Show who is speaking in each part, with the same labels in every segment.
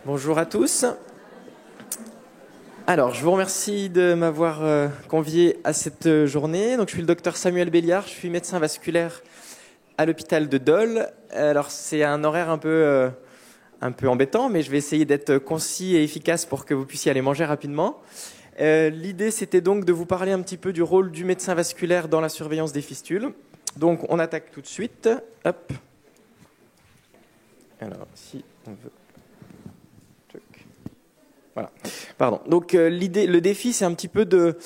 Speaker 1: Bonjour à tous. Alors, je vous remercie de m'avoir convié à cette journée. Donc, je suis le docteur Samuel Béliard, je suis médecin vasculaire à l'hôpital de Dole. Alors, c'est un horaire un peu embêtant, mais je vais essayer d'être concis et efficace pour que vous puissiez aller manger rapidement. L'idée, c'était donc de vous parler un petit peu du rôle du médecin vasculaire dans la surveillance des fistules. Donc, on attaque tout de suite. Hop. Alors, si on veut... Voilà. Pardon. Donc le défi, c'est un petit peu de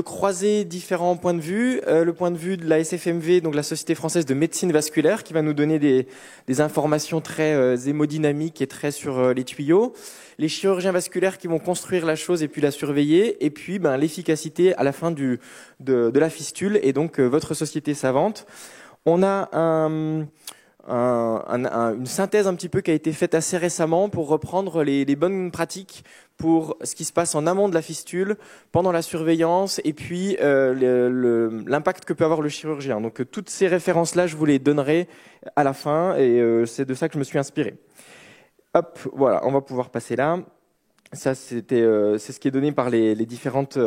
Speaker 1: croiser différents points de vue. Le point de vue de la SFMV, donc la Société française de médecine vasculaire, qui va nous donner des informations très hémodynamiques et très sur les tuyaux. Les chirurgiens vasculaires qui vont construire la chose et puis la surveiller. Et puis l'efficacité à la fin de la fistule et donc votre société savante. On a une synthèse un petit peu qui a été faite assez récemment pour reprendre les bonnes pratiques pour ce qui se passe en amont de la fistule, pendant la surveillance et puis l'impact que peut avoir le chirurgien. Donc toutes ces références-là, je vous les donnerai à la fin et c'est de ça que je me suis inspiré. Hop, voilà, on va pouvoir passer là. Ça, c'est ce qui est donné par les différentes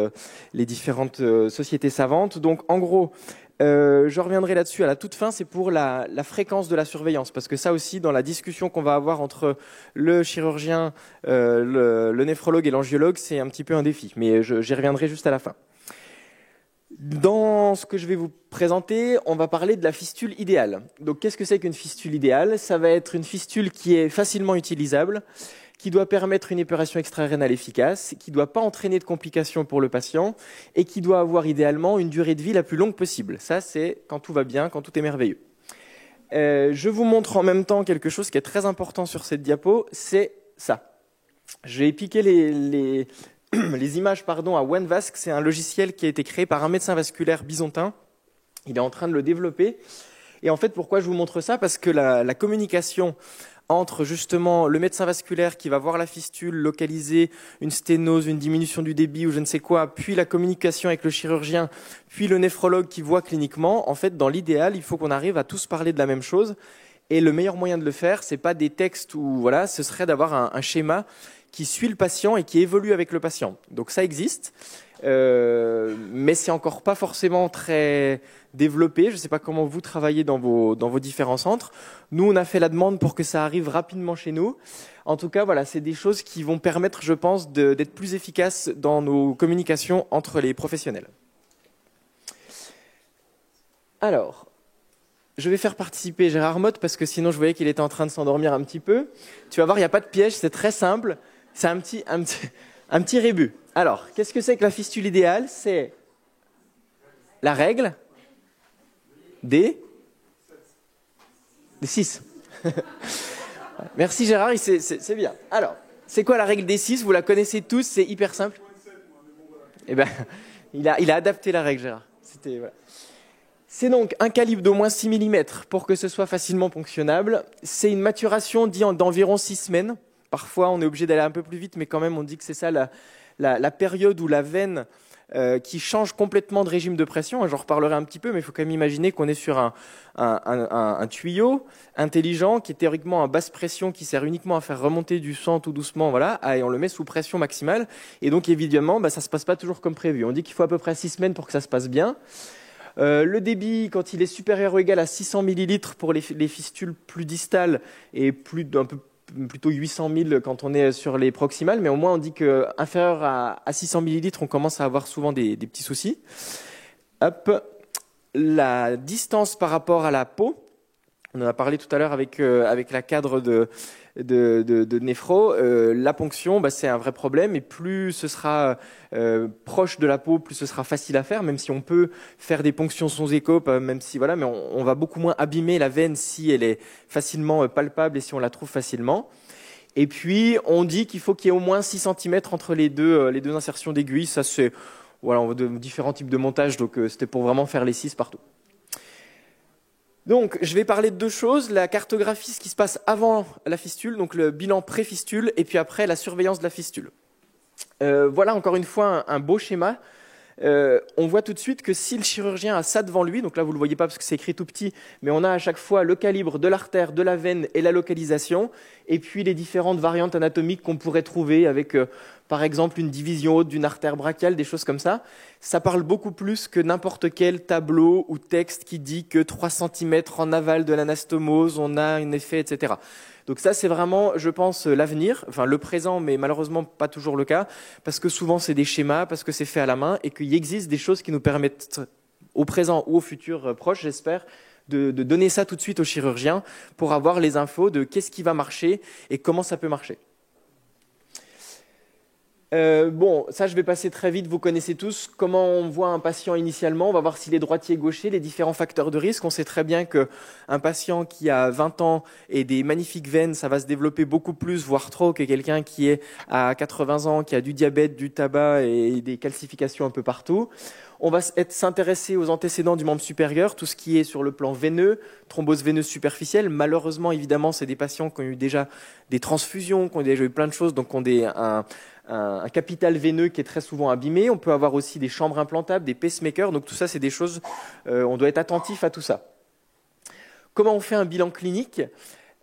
Speaker 1: sociétés savantes. Donc en gros, je reviendrai là-dessus à la toute fin, c'est pour la fréquence de la surveillance, parce que ça aussi, dans la discussion qu'on va avoir entre le chirurgien, le néphrologue et l'angiologue, c'est un petit peu un défi, mais j'y reviendrai juste à la fin. Dans ce que je vais vous présenter, on va parler de la fistule idéale. Donc qu'est-ce que c'est qu'une fistule idéale? Ça va être une fistule qui est facilement utilisable, qui doit permettre une épuration extra-rénale efficace, qui ne doit pas entraîner de complications pour le patient et qui doit avoir idéalement une durée de vie la plus longue possible. Ça, c'est quand tout va bien, quand tout est merveilleux. Je vous montre en même temps quelque chose qui est très important sur cette diapo, c'est ça. J'ai piqué les images à OneVasc, c'est un logiciel qui a été créé par un médecin vasculaire byzantin. Il est en train de le développer. Et en fait, pourquoi je vous montre ça? Parce que la communication entre justement le médecin vasculaire qui va voir la fistule, localiser une sténose, une diminution du débit ou je ne sais quoi, puis la communication avec le chirurgien, puis le néphrologue qui voit cliniquement, en fait, dans l'idéal, il faut qu'on arrive à tous parler de la même chose. Et le meilleur moyen de le faire, c'est pas des textes ou voilà, ce serait d'avoir un schéma qui suit le patient et qui évolue avec le patient. Donc ça existe, mais c'est encore pas forcément très développé. Je ne sais pas comment vous travaillez dans vos différents centres. Nous, on a fait la demande pour que ça arrive rapidement chez nous. En tout cas, voilà, c'est des choses qui vont permettre, je pense, d'être plus efficaces dans nos communications entre les professionnels. Alors, je vais faire participer Gérard Motte parce que sinon, je voyais qu'il était en train de s'endormir un petit peu. Tu vas voir, il n'y a pas de piège, c'est très simple. C'est un petit rébut. Alors, qu'est-ce que c'est que la fistule idéale? C'est la règle des 6. Merci Gérard, c'est bien. Alors, c'est quoi la règle des 6? Vous la connaissez tous, c'est hyper simple. Eh ben, il a adapté la règle, Gérard. Voilà. C'est donc un calibre d'au moins 6 mm pour que ce soit facilement ponctionnable. C'est une maturation d'environ 6 semaines. Parfois, on est obligé d'aller un peu plus vite, mais quand même, on dit que c'est ça la période où la veine qui change complètement de régime de pression. J'en reparlerai un petit peu, mais il faut quand même imaginer qu'on est sur un tuyau intelligent qui est théoriquement à basse pression, qui sert uniquement à faire remonter du sang tout doucement, voilà, et on le met sous pression maximale. Et donc, évidemment, ça ne se passe pas toujours comme prévu. On dit qu'il faut à peu près 6 semaines pour que ça se passe bien. Le débit, quand il est supérieur ou égal à 600 ml pour les fistules plus distales et plutôt 800 000 quand on est sur les proximales, mais au moins on dit qu'inférieur à 600 ml, on commence à avoir souvent des petits soucis. Hop. La distance par rapport à la peau, on en a parlé tout à l'heure avec la cadre de néphro. La ponction, c'est un vrai problème et plus ce sera proche de la peau, plus ce sera facile à faire, même si on peut faire des ponctions sans écho, même si voilà, mais on va beaucoup moins abîmer la veine si elle est facilement palpable et si on la trouve facilement. Et puis on dit qu'il faut qu'il y ait au moins 6 cm entre les deux insertions d'aiguilles. Ça c'est voilà, on a différents types de montage, donc c'était pour vraiment faire les 6 partout. Donc, je vais parler de deux choses, la cartographie, ce qui se passe avant la fistule, donc le bilan pré-fistule, et puis après la surveillance de la fistule. Voilà encore une fois un beau schéma on voit tout de suite que si le chirurgien a ça devant lui, donc là vous ne le voyez pas parce que c'est écrit tout petit, mais on a à chaque fois le calibre de l'artère, de la veine et la localisation, et puis les différentes variantes anatomiques qu'on pourrait trouver avec par exemple une division haute d'une artère brachiale, des choses comme ça. Ça parle beaucoup plus que n'importe quel tableau ou texte qui dit que 3 cm en aval de l'anastomose, on a un effet, etc. Donc ça, c'est vraiment, je pense, l'avenir, enfin le présent, mais malheureusement pas toujours le cas, parce que souvent c'est des schémas, parce que c'est fait à la main, et qu'il existe des choses qui nous permettent, au présent ou au futur proche, j'espère, de donner ça tout de suite au chirurgien pour avoir les infos de qu'est-ce qui va marcher et comment ça peut marcher. Bon, ça je vais passer très vite, vous connaissez tous comment on voit un patient initialement, on va voir s'il est droitier, gaucher, les différents facteurs de risque. On sait très bien qu'un patient qui a 20 ans et des magnifiques veines, ça va se développer beaucoup plus, voire trop, que quelqu'un qui est à 80 ans, qui a du diabète, du tabac et des calcifications un peu partout. On va s'intéresser aux antécédents du membre supérieur, tout ce qui est sur le plan veineux, thrombose veineuse superficielle. Malheureusement, évidemment, c'est des patients qui ont eu déjà des transfusions, qui ont déjà eu plein de choses, donc qui ont un capital veineux qui est très souvent abîmé. On peut avoir aussi des chambres implantables, des pacemakers. Donc tout ça, c'est des choses, on doit être attentif à tout ça. Comment on fait un bilan clinique ?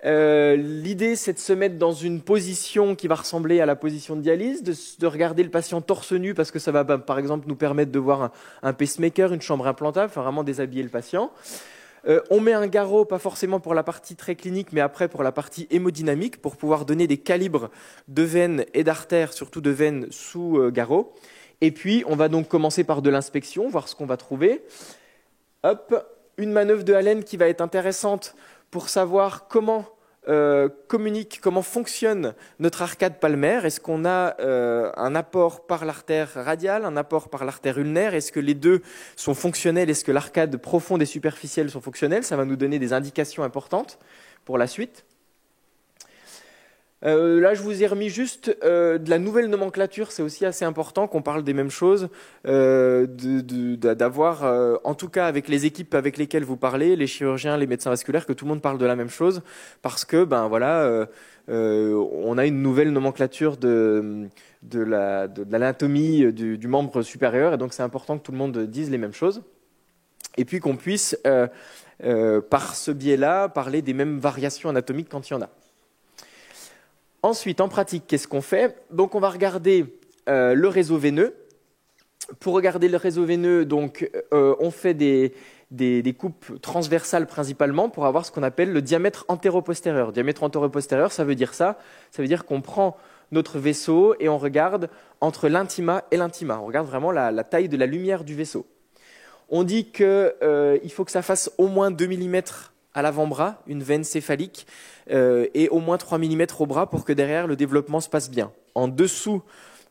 Speaker 1: L'idée, c'est de se mettre dans une position qui va ressembler à la position de dialyse, de regarder le patient torse nu, parce que ça va, par exemple, nous permettre de voir un pacemaker, une chambre implantable, enfin vraiment déshabiller le patient. On met un garrot, pas forcément pour la partie très clinique, mais après pour la partie hémodynamique, pour pouvoir donner des calibres de veines et d'artères, surtout de veines sous garrot. Et puis, on va donc commencer par de l'inspection, voir ce qu'on va trouver. Hop, une manœuvre de Allen qui va être intéressante pour savoir comment comment fonctionne notre arcade palmaire. Est-ce qu'on a un apport par l'artère radiale, un apport par l'artère ulnaire? Est-ce que les deux sont fonctionnels? Est-ce que l'arcade profonde et superficielle sont fonctionnelles? Ça va nous donner des indications importantes pour la suite. Là, je vous ai remis juste de la nouvelle nomenclature. C'est aussi assez important qu'on parle des mêmes choses, d'avoir, en tout cas avec les équipes avec lesquelles vous parlez, les chirurgiens, les médecins vasculaires, que tout le monde parle de la même chose, parce que on a une nouvelle nomenclature de l'anatomie du membre supérieur, et donc c'est important que tout le monde dise les mêmes choses, et puis qu'on puisse, par ce biais-là, parler des mêmes variations anatomiques quand il y en a. Ensuite, en pratique, qu'est-ce qu'on fait? Donc, on va regarder le réseau veineux. Pour regarder le réseau veineux, donc, on fait des coupes transversales principalement pour avoir ce qu'on appelle le diamètre antéro-postérieur. Diamètre antéro-postérieur, ça veut dire ça. Ça veut dire qu'on prend notre vaisseau et on regarde entre l'intima et l'intima. On regarde vraiment la taille de la lumière du vaisseau. On dit qu'il faut que ça fasse au moins 2 mm à l'avant-bras, une veine céphalique, et au moins 3 mm au bras pour que derrière le développement se passe bien. En dessous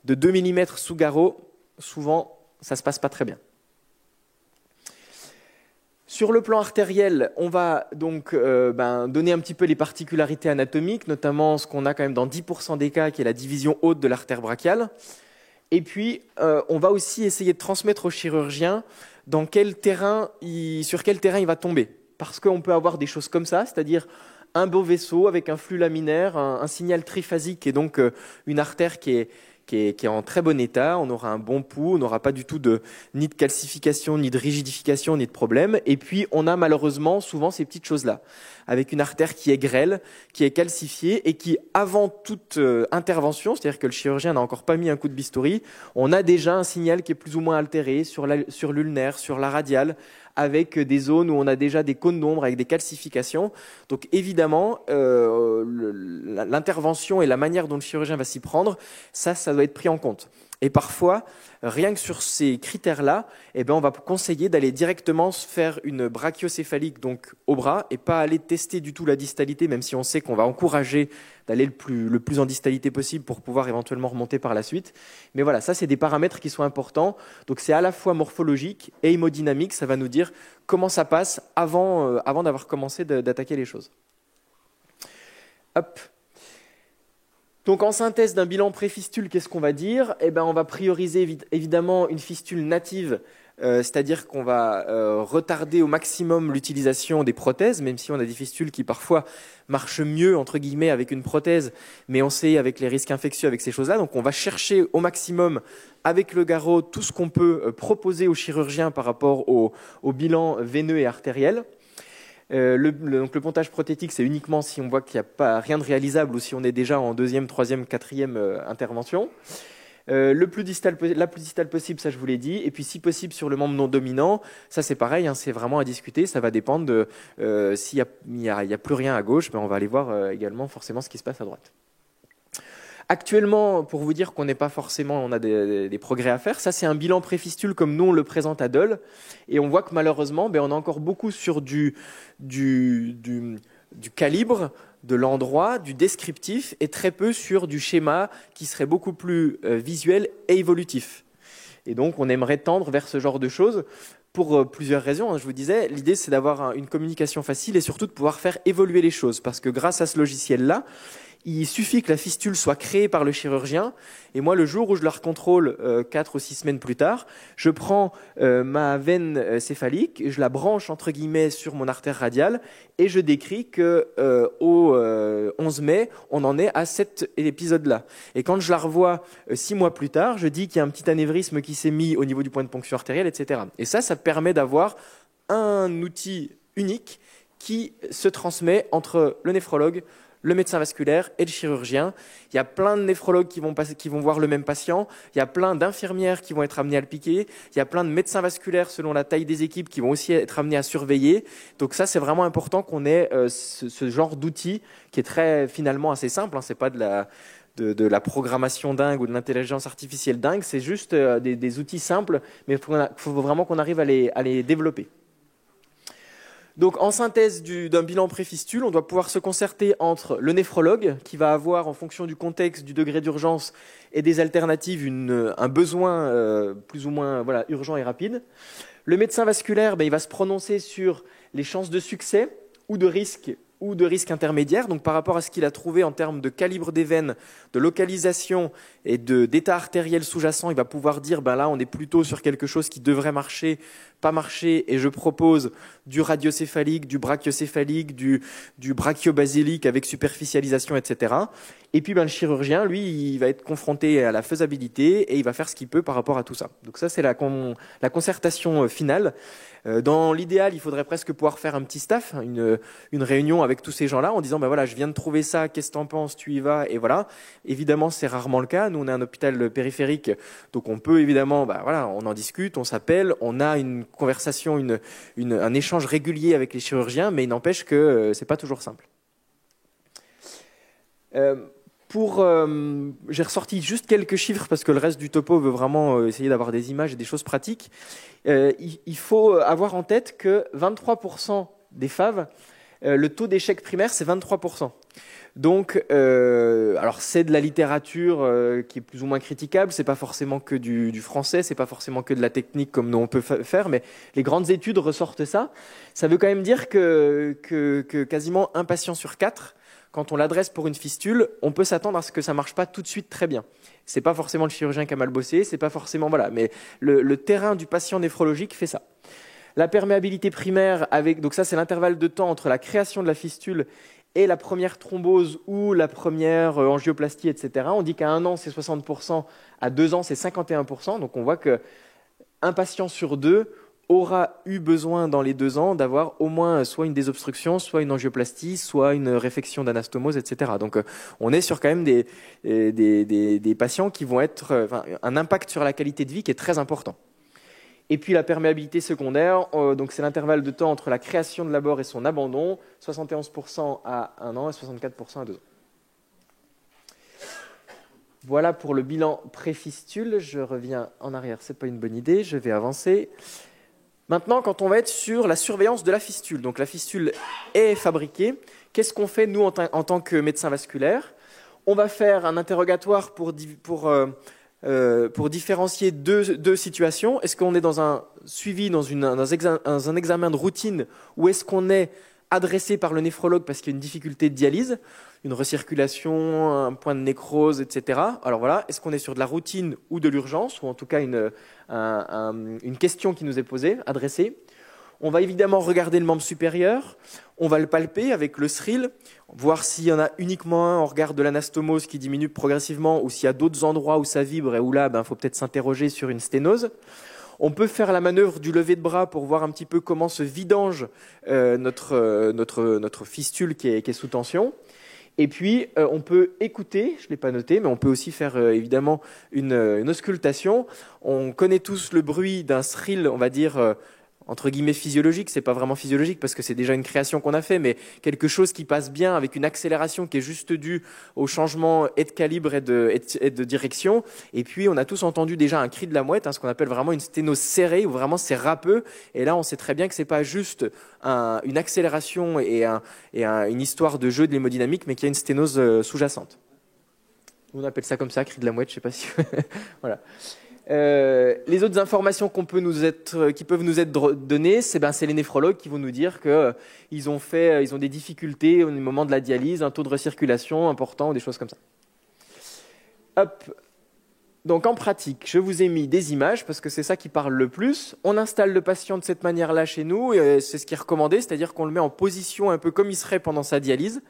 Speaker 1: de 2 mm sous garrot, souvent ça ne se passe pas très bien. Sur le plan artériel, on va donc donner un petit peu les particularités anatomiques, notamment ce qu'on a quand même dans 10% des cas, qui est la division haute de l'artère brachiale. Et puis, on va aussi essayer de transmettre au chirurgien sur quel terrain il va tomber. Parce qu'on peut avoir des choses comme ça, c'est-à-dire un beau vaisseau avec un flux laminaire, un signal triphasique et donc une artère qui est en très bon état. On aura un bon pouls, on n'aura pas du tout ni de calcification, ni de rigidification, ni de problème. Et puis, on a malheureusement souvent ces petites choses-là, avec une artère qui est grêle, qui est calcifiée et qui, avant toute intervention, c'est-à-dire que le chirurgien n'a encore pas mis un coup de bistouri, on a déjà un signal qui est plus ou moins altéré sur l'ulnaire, sur la radiale, avec des zones où on a déjà des cônes d'ombre avec des calcifications. Donc évidemment, l'intervention et la manière dont le chirurgien va s'y prendre, ça doit être pris en compte. Et parfois, rien que sur ces critères-là, on va conseiller d'aller directement se faire une brachiocéphalique donc au bras et pas aller tester du tout la distalité, même si on sait qu'on va encourager d'aller le plus en distalité possible pour pouvoir éventuellement remonter par la suite. Mais voilà, ça c'est des paramètres qui sont importants. Donc c'est à la fois morphologique et hémodynamique, ça va nous dire comment ça passe avant d'avoir commencé d'attaquer les choses. Hop. Donc en synthèse d'un bilan pré-fistule, qu'est-ce qu'on va dire? On va prioriser évidemment une fistule native c'est-à-dire qu'on va retarder au maximum l'utilisation des prothèses, même si on a des fistules qui parfois marchent mieux, entre guillemets, avec une prothèse, mais on sait avec les risques infectieux, avec ces choses-là, donc on va chercher au maximum, avec le garrot, tout ce qu'on peut proposer aux chirurgiens par rapport au bilan veineux et artériel. Donc le pontage prothétique, c'est uniquement si on voit qu'il n'y a pas rien de réalisable ou si on est déjà en deuxième, troisième, quatrième intervention. La plus distale possible, ça je vous l'ai dit, et puis si possible sur le membre non dominant, ça c'est pareil, hein, c'est vraiment à discuter, ça va dépendre de s'il n'y a plus rien à gauche, ben on va aller voir également forcément ce qui se passe à droite. Actuellement, pour vous dire qu'on n'est pas forcément, on a des progrès à faire, ça c'est un bilan pré-fistule comme nous on le présente à Dole, et on voit que malheureusement, ben, on a encore beaucoup sur du calibre, de l'endroit, du descriptif, et très peu sur du schéma qui serait beaucoup plus visuel et évolutif. Et donc on aimerait tendre vers ce genre de choses pour plusieurs raisons. Hein, je vous disais, l'idée c'est d'avoir une communication facile et surtout de pouvoir faire évoluer les choses, parce que grâce à ce logiciel-là, il suffit que la fistule soit créée par le chirurgien, et moi, le jour où je la recontrôle 4 ou 6 semaines plus tard, je prends ma veine céphalique, je la branche entre guillemets sur mon artère radiale, et je décris que au 11 mai, on en est à cet épisode-là. Et quand je la revois 6 mois plus tard, je dis qu'il y a un petit anévrisme qui s'est mis au niveau du point de ponction artérielle, etc. Et ça permet d'avoir un outil unique qui se transmet entre le néphrologue, le médecin vasculaire et le chirurgien. Il y a plein de néphrologues qui vont voir le même patient. Il y a plein d'infirmières qui vont être amenées à le piquer. Il y a plein de médecins vasculaires selon la taille des équipes qui vont aussi être amenés à surveiller. Donc ça, c'est vraiment important qu'on ait ce genre d'outil qui est finalement assez simple. Hein. C'est pas de la programmation dingue ou de l'intelligence artificielle dingue. C'est juste des outils simples, mais il faut vraiment qu'on arrive à les développer. Donc, en synthèse d'un bilan pré-fistule, on doit pouvoir se concerter entre le néphrologue, qui va avoir, en fonction du contexte, du degré d'urgence et des alternatives, un besoin plus ou moins urgent et rapide. Le médecin vasculaire, il va se prononcer sur les chances de succès ou de risque intermédiaire, donc par rapport à ce qu'il a trouvé en termes de calibre des veines, de localisation et d'état artériel sous-jacent, il va pouvoir dire là on est plutôt sur quelque chose qui devrait marcher, pas marcher, et je propose du radiocéphalique, du brachiocéphalique, du brachiobasilique avec superficialisation, etc. Et puis le chirurgien, lui, il va être confronté à la faisabilité et il va faire ce qu'il peut par rapport à tout ça. Donc ça, c'est la concertation finale. Dans l'idéal, il faudrait presque pouvoir faire un petit staff, une réunion avec tous ces gens-là en disant voilà, je viens de trouver ça, qu'est-ce que t'en penses, tu y vas, et voilà. Évidemment, c'est rarement le cas. Nous, on est un hôpital périphérique, donc on peut évidemment, on en discute, on s'appelle, on a une conversation, un échange régulier avec les chirurgiens, mais il n'empêche que c'est pas toujours simple. J'ai ressorti juste quelques chiffres parce que le reste du topo veut vraiment essayer d'avoir des images et des choses pratiques. Il faut avoir en tête que 23% des FAV, le taux d'échec primaire, c'est 23%. Donc, alors c'est de la littérature qui est plus ou moins critiquable. C'est pas forcément que du français, c'est pas forcément que de la technique comme nous on peut faire, mais les grandes études ressortent ça. Ça veut quand même dire que quasiment un patient sur 4, quand on l'adresse pour une fistule, on peut s'attendre à ce que ça marche pas tout de suite très bien. C'est pas forcément le chirurgien qui a mal bossé, c'est pas forcément mais le terrain du patient néphrologique fait ça. La perméabilité primaire donc ça c'est l'intervalle de temps entre la création de la fistule et la première thrombose ou la première angioplastie, etc. On dit qu'à 1 an c'est 60%, à 2 ans c'est 51%. Donc on voit que un patient sur 2 aura eu besoin dans les 2 ans d'avoir au moins soit une désobstruction, soit une angioplastie, soit une réfection d'anastomose, etc. Donc on est sur quand même des patients qui vont être un impact sur la qualité de vie qui est très important. Et puis la perméabilité secondaire, donc c'est l'intervalle de temps entre la création de l'abord et son abandon, 71% à 1 an et 64% à 2 ans. Voilà pour le bilan pré-fistule. Je reviens en arrière, c'est pas une bonne idée, je vais avancer. Maintenant, quand on va être sur la surveillance de la fistule, donc la fistule est fabriquée, qu'est-ce qu'on fait nous en tant que médecin vasculaire? On va faire un interrogatoire pour différencier deux situations. Est-ce qu'on est dans un suivi, dans un examen de routine, ou est-ce qu'on est adressé par le néphrologue parce qu'il y a une difficulté de dialyse, une recirculation, un point de nécrose, etc. Alors voilà, est-ce qu'on est sur de la routine ou de l'urgence, ou en tout cas une question qui nous est posée, adressée. On va évidemment regarder le membre supérieur, on va le palper avec le SRIL, voir s'il y en a uniquement un, on regarde de l'anastomose qui diminue progressivement, ou s'il y a d'autres endroits où ça vibre et où là, faut peut-être s'interroger sur une sténose. On peut faire la manœuvre du lever de bras pour voir un petit peu comment se vidange notre fistule qui est sous tension. Et puis, on peut écouter, je ne l'ai pas noté, mais on peut aussi faire évidemment une auscultation. On connaît tous le bruit d'un SRIL, on va dire, entre guillemets physiologique, c'est pas vraiment physiologique parce que c'est déjà une création qu'on a fait, mais quelque chose qui passe bien avec une accélération qui est juste due au changement et de calibre et de direction. Et puis on a tous entendu déjà un cri de la mouette, ce qu'on appelle vraiment une sténose serrée, où vraiment c'est râpeux. Et là on sait très bien que c'est pas juste une accélération et une histoire de jeu de l'hémodynamique, mais qu'il y a une sténose sous-jacente. On appelle ça comme ça, cri de la mouette, je sais pas si voilà. Les autres informations qui peuvent nous être données, c'est les néphrologues qui vont nous dire qu'ils ont des difficultés au moment de la dialyse, un taux de recirculation important, ou des choses comme ça. Hop. Donc en pratique, je vous ai mis des images parce que c'est ça qui parle le plus. On installe le patient de cette manière-là chez nous, et c'est ce qui est recommandé, c'est-à-dire qu'on le met en position un peu comme il serait pendant sa dialyse,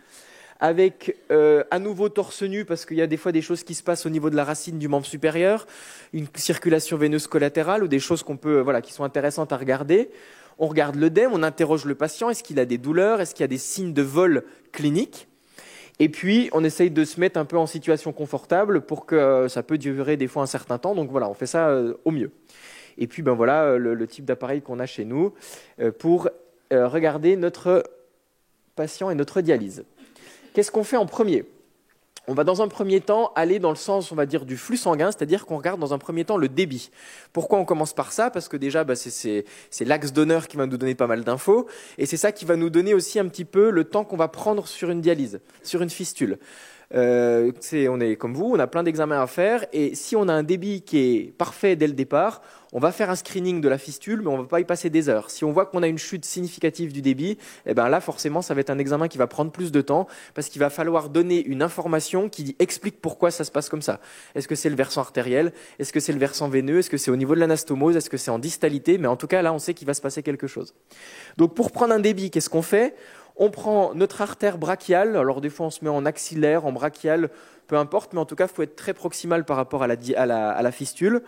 Speaker 1: avec à nouveau torse nu parce qu'il y a des fois des choses qui se passent au niveau de la racine du membre supérieur, une circulation veineuse collatérale ou des choses qui sont intéressantes à regarder. On regarde l'œdème, on interroge le patient, est-ce qu'il a des douleurs, est-ce qu'il y a des signes de vol cliniques. Et puis, on essaye de se mettre un peu en situation confortable pour que ça peut durer des fois un certain temps. Donc voilà, on fait ça au mieux. Et puis, voilà le type d'appareil qu'on a chez nous pour regarder notre patient et notre dialyse. Qu'est-ce qu'on fait en premier ? On va dans un premier temps aller dans le sens, on va dire, du flux sanguin, c'est-à-dire qu'on regarde dans un premier temps le débit. Pourquoi on commence par ça ? Parce que déjà, c'est l'axe donneur qui va nous donner pas mal d'infos, et c'est ça qui va nous donner aussi un petit peu le temps qu'on va prendre sur une dialyse, sur une fistule. On est comme vous, on a plein d'examens à faire, et si on a un débit qui est parfait dès le départ, on va faire un screening de la fistule, mais on ne va pas y passer des heures. Si on voit qu'on a une chute significative du débit, là, forcément, ça va être un examen qui va prendre plus de temps, parce qu'il va falloir donner une information qui explique pourquoi ça se passe comme ça. Est-ce que c'est le versant artériel ? Est-ce que c'est le versant veineux ? Est-ce que c'est au niveau de l'anastomose ? Est-ce que c'est en distalité ? Mais en tout cas, là, on sait qu'il va se passer quelque chose. Donc, pour prendre un débit, qu'est-ce qu'on fait ? On prend notre artère brachiale, alors des fois on se met en axillaire, en brachial, peu importe, mais en tout cas, il faut être très proximal par rapport à la fistule.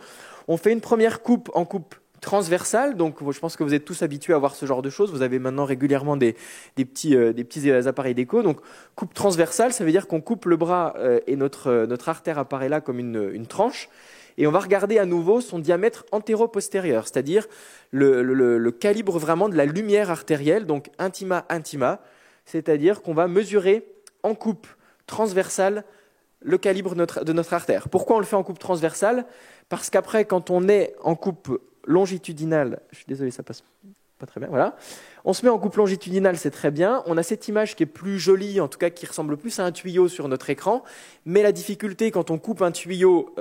Speaker 1: On fait une première coupe en coupe transversale, donc je pense que vous êtes tous habitués à voir ce genre de choses. Vous avez maintenant régulièrement des petits appareils d'écho. Donc coupe transversale, ça veut dire qu'on coupe le bras et notre artère apparaît là comme une tranche. Et on va regarder à nouveau son diamètre antéro-postérieur, c'est-à-dire le calibre vraiment de la lumière artérielle, donc intima, c'est-à-dire qu'on va mesurer en coupe transversale le calibre de notre artère. Pourquoi on le fait en coupe transversale ? Parce qu'après, quand on est en coupe longitudinale, je suis désolé, ça passe pas très bien, voilà. On se met en coupe longitudinale, c'est très bien. On a cette image qui est plus jolie, en tout cas qui ressemble plus à un tuyau sur notre écran. Mais la difficulté quand on coupe un tuyau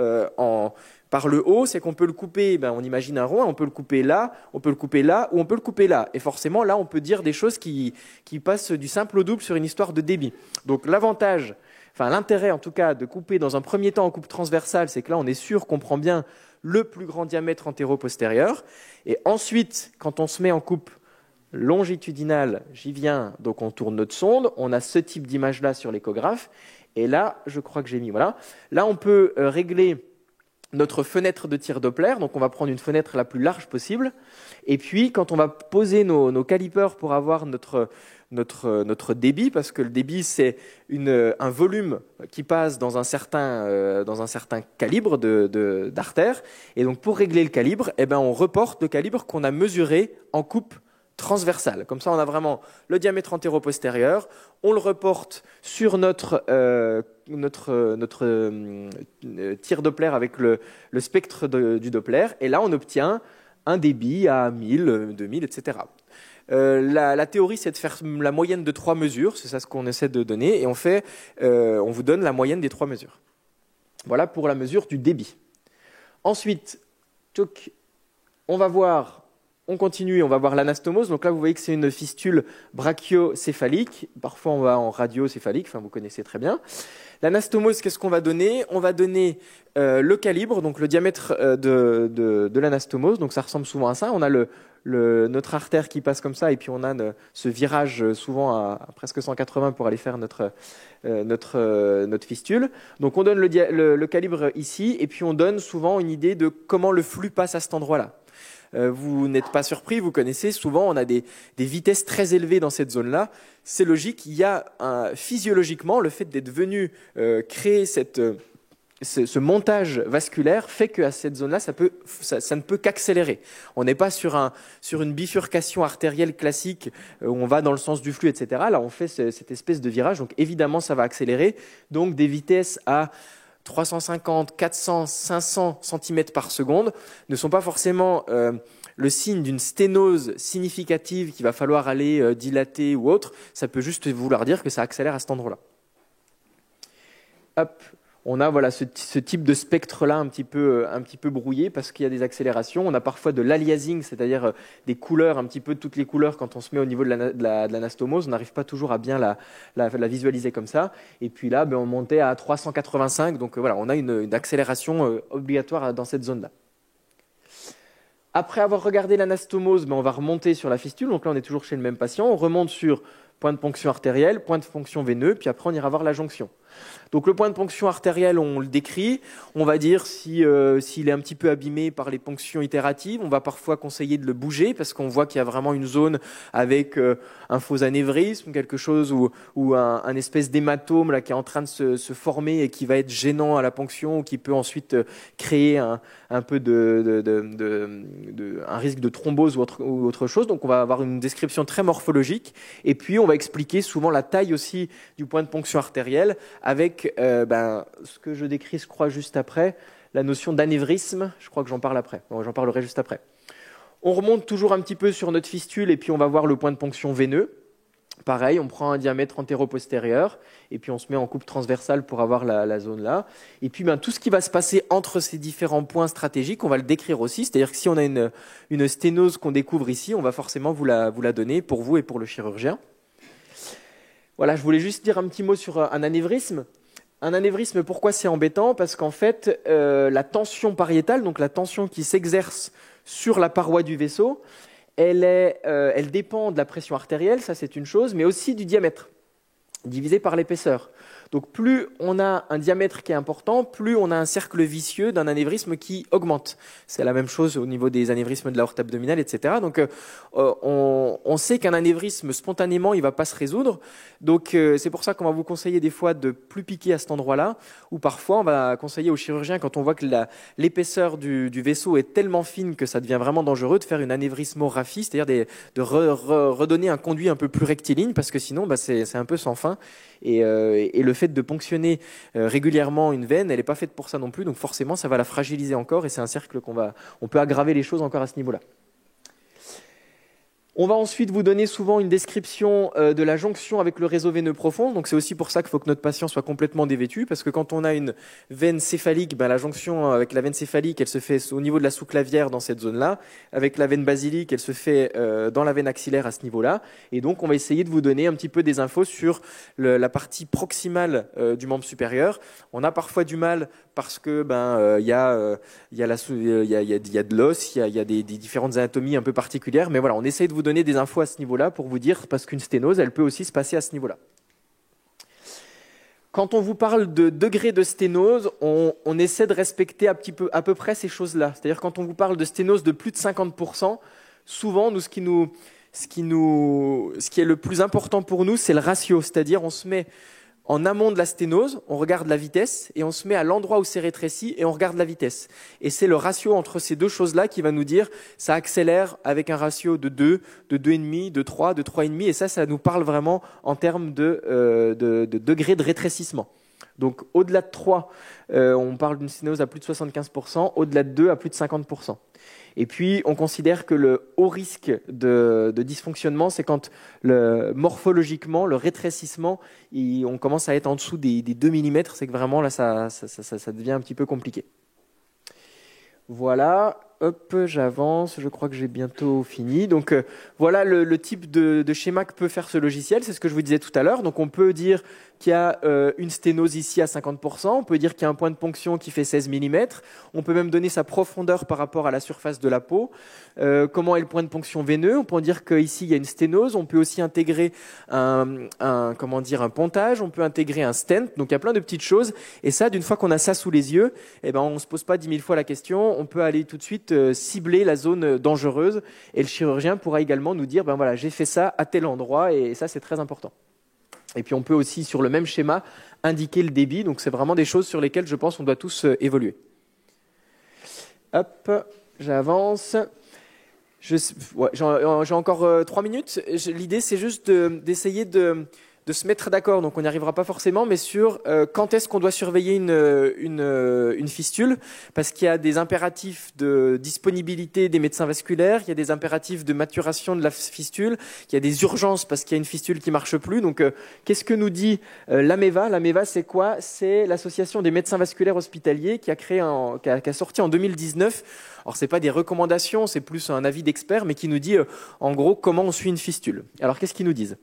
Speaker 1: par le haut, c'est qu'on peut le couper, on imagine un rond, on peut le couper là, on peut le couper là, ou on peut le couper là. Et forcément, là, on peut dire des choses qui passent du simple au double sur une histoire de débit. Donc l'intérêt en tout cas de couper dans un premier temps en coupe transversale, c'est que là, on est sûr qu'on prend bien le plus grand diamètre antéro-postérieur. Et ensuite, quand on se met en coupe longitudinale, j'y viens, donc on tourne notre sonde, on a ce type d'image-là sur l'échographe. Et là, je crois que j'ai mis, voilà. Là, on peut régler notre fenêtre de tir Doppler, donc on va prendre une fenêtre la plus large possible. Et puis, quand on va poser nos calipers pour avoir notre débit, parce que le débit, c'est un volume qui passe dans un certain calibre d'artère. Et donc, pour régler le calibre, on reporte le calibre qu'on a mesuré en coupe transversale. Comme ça, on a vraiment le diamètre antéro-postérieur. On le reporte sur notre tir Doppler avec le spectre du Doppler. Et là, on obtient un débit à 1000, 2000, etc. La théorie, c'est de faire la moyenne de 3 mesures. C'est ça ce qu'on essaie de donner. Et on vous donne la moyenne des 3 mesures. Voilà pour la mesure du débit. Ensuite, on va voir On continue, on va voir l'anastomose. Donc là, vous voyez que c'est une fistule brachiocéphalique. Parfois, on va en radiocéphalique. Enfin, vous connaissez très bien. L'anastomose, qu'est-ce qu'on va donner? On va donner le calibre, donc le diamètre de l'anastomose. Donc ça ressemble souvent à ça. On a notre artère qui passe comme ça, et puis on a ce virage souvent à presque 180 pour aller faire notre fistule. Donc on donne le calibre ici, et puis on donne souvent une idée de comment le flux passe à cet endroit-là. Vous n'êtes pas surpris, vous connaissez, souvent on a des vitesses très élevées dans cette zone-là. C'est logique, il y a physiologiquement le fait d'être venu créer ce montage vasculaire fait qu'à cette zone-là, ça ne peut qu'accélérer. On n'est pas sur une bifurcation artérielle classique où on va dans le sens du flux, etc. Là, on fait cette espèce de virage, donc évidemment, ça va accélérer. Donc des vitesses à 350, 400, 500 cm par seconde ne sont pas forcément le signe d'une sténose significative qu'il va falloir aller dilater ou autre. Ça peut juste vouloir dire que ça accélère à cet endroit-là. Hop, on a voilà, ce type de spectre-là un petit peu brouillé parce qu'il y a des accélérations. On a parfois de l'aliasing, c'est-à-dire des couleurs, un petit peu toutes les couleurs quand on se met au niveau de l'anastomose. On n'arrive pas toujours à bien la visualiser comme ça. Et puis là, on montait à 385. Donc voilà, on a une accélération obligatoire dans cette zone-là. Après avoir regardé l'anastomose, on va remonter sur la fistule. Donc là, on est toujours chez le même patient. On remonte sur point de ponction artérielle, point de ponction veineux, puis après on ira voir la jonction. Donc le point de ponction artérielle, on le décrit. On va dire s'il est un petit peu abîmé par les ponctions itératives, on va parfois conseiller de le bouger parce qu'on voit qu'il y a vraiment une zone avec un faux anévrisme, quelque chose ou un espèce d'hématome là qui est en train de se former et qui va être gênant à la ponction ou qui peut ensuite créer un peu un risque de thrombose ou autre chose. Donc on va avoir une description très morphologique et puis on va expliquer souvent la taille aussi du point de ponction artérielle avec ce que je décris, je crois, juste après, la notion d'anévrisme. Je crois que j'en parle après. Bon, j'en parlerai juste après. On remonte toujours un petit peu sur notre fistule et puis on va voir le point de ponction veineux. Pareil, on prend un diamètre antéro-postérieur et puis on se met en coupe transversale pour avoir la zone là. Et puis tout ce qui va se passer entre ces différents points stratégiques, on va le décrire aussi. C'est-à-dire que si on a une sténose qu'on découvre ici, on va forcément vous la donner pour vous et pour le chirurgien. Voilà, je voulais juste dire un petit mot sur un anévrisme. Un anévrisme, pourquoi c'est embêtant? Parce qu'en fait, la tension pariétale, donc la tension qui s'exerce sur la paroi du vaisseau, elle dépend de la pression artérielle, ça c'est une chose, mais aussi du diamètre, divisé par l'épaisseur. Donc plus on a un diamètre qui est important, plus on a un cercle vicieux d'un anévrisme qui augmente. C'est la même chose au niveau des anévrismes de l'aorte abdominale, etc. Donc on sait qu'un anévrisme, spontanément, il ne va pas se résoudre. Donc c'est pour ça qu'on va vous conseiller des fois de plus piquer à cet endroit-là, ou parfois on va conseiller au chirurgien, quand on voit que l'épaisseur du vaisseau est tellement fine que ça devient vraiment dangereux, de faire une anévrismographie, c'est-à-dire de redonner un conduit un peu plus rectiligne, parce que sinon c'est un peu sans fin. Et le fait de ponctionner régulièrement une veine, elle n'est pas faite pour ça non plus, donc forcément ça va la fragiliser encore et c'est un cercle on peut aggraver les choses encore à ce niveau-là. On va ensuite vous donner souvent une description de la jonction avec le réseau veineux profond. Donc c'est aussi pour ça qu'il faut que notre patient soit complètement dévêtu, parce que quand on a une veine céphalique, la jonction avec la veine céphalique, elle se fait au niveau de la sous-clavière dans cette zone-là. Avec la veine basilique, elle se fait dans la veine axillaire à ce niveau-là. Et donc on va essayer de vous donner un petit peu des infos sur la partie proximale du membre supérieur. On a parfois du mal parce que il y a de l'os, il y a des différentes anatomies un peu particulières, mais voilà, on essaye de vous donner des infos à ce niveau-là pour vous dire, parce qu'une sténose, elle peut aussi se passer à ce niveau-là. Quand on vous parle de degré de sténose, on essaie de respecter à peu près ces choses-là. C'est-à-dire quand on vous parle de sténose de plus de 50%, souvent, ce qui est le plus important pour nous, c'est le ratio. C'est-à-dire on se met en amont de la sténose, on regarde la vitesse et on se met à l'endroit où c'est rétréci et on regarde la vitesse. Et c'est le ratio entre ces deux choses-là qui va nous dire ça accélère avec un ratio de 2, de 2,5, de 3, de 3,5. Et ça nous parle vraiment en termes de degré de rétrécissement. Donc au-delà de 3, on parle d'une sténose à plus de 75%, au-delà de 2 à plus de 50%. Et puis, on considère que le haut risque de dysfonctionnement, c'est quand morphologiquement, le rétrécissement, on commence à être en dessous des 2 mm, c'est que vraiment là, ça devient un petit peu compliqué. Voilà. Hop, j'avance, je crois que j'ai bientôt fini. Donc voilà le type de schéma que peut faire ce logiciel, c'est ce que je vous disais tout à l'heure. Donc on peut dire qu'il y a une sténose ici à 50%, on peut dire qu'il y a un point de ponction qui fait 16 mm, on peut même donner sa profondeur par rapport à la surface de la peau, comment est le point de ponction veineux, on peut dire qu'ici il y a une sténose, on peut aussi intégrer un pontage, on peut intégrer un stent, donc il y a plein de petites choses, et ça, d'une fois qu'on a ça sous les yeux, eh ben, on ne se pose pas 10 000 fois la question, on peut aller tout de suite cibler la zone dangereuse, et le chirurgien pourra également nous dire, ben voilà, j'ai fait ça à tel endroit, et ça c'est très important. Et puis on peut aussi, sur le même schéma, indiquer le débit. Donc c'est vraiment des choses sur lesquelles je pense qu'on doit tous évoluer. Hop, j'avance. J'ai encore 3 minutes. L'idée, c'est juste d'essayer de se mettre d'accord. Donc on n'y arrivera pas forcément, mais sur quand est-ce qu'on doit surveiller une fistule, parce qu'il y a des impératifs de disponibilité des médecins vasculaires, il y a des impératifs de maturation de la fistule, il y a des urgences parce qu'il y a une fistule qui marche plus. Donc qu'est-ce que nous dit l'AMEVA? L'AMEVA, c'est quoi? C'est l'association des médecins vasculaires hospitaliers qui a sorti en 2019. Alors c'est pas des recommandations, c'est plus un avis d'expert, mais qui nous dit en gros comment on suit une fistule. Alors qu'est-ce qu'ils nous disent?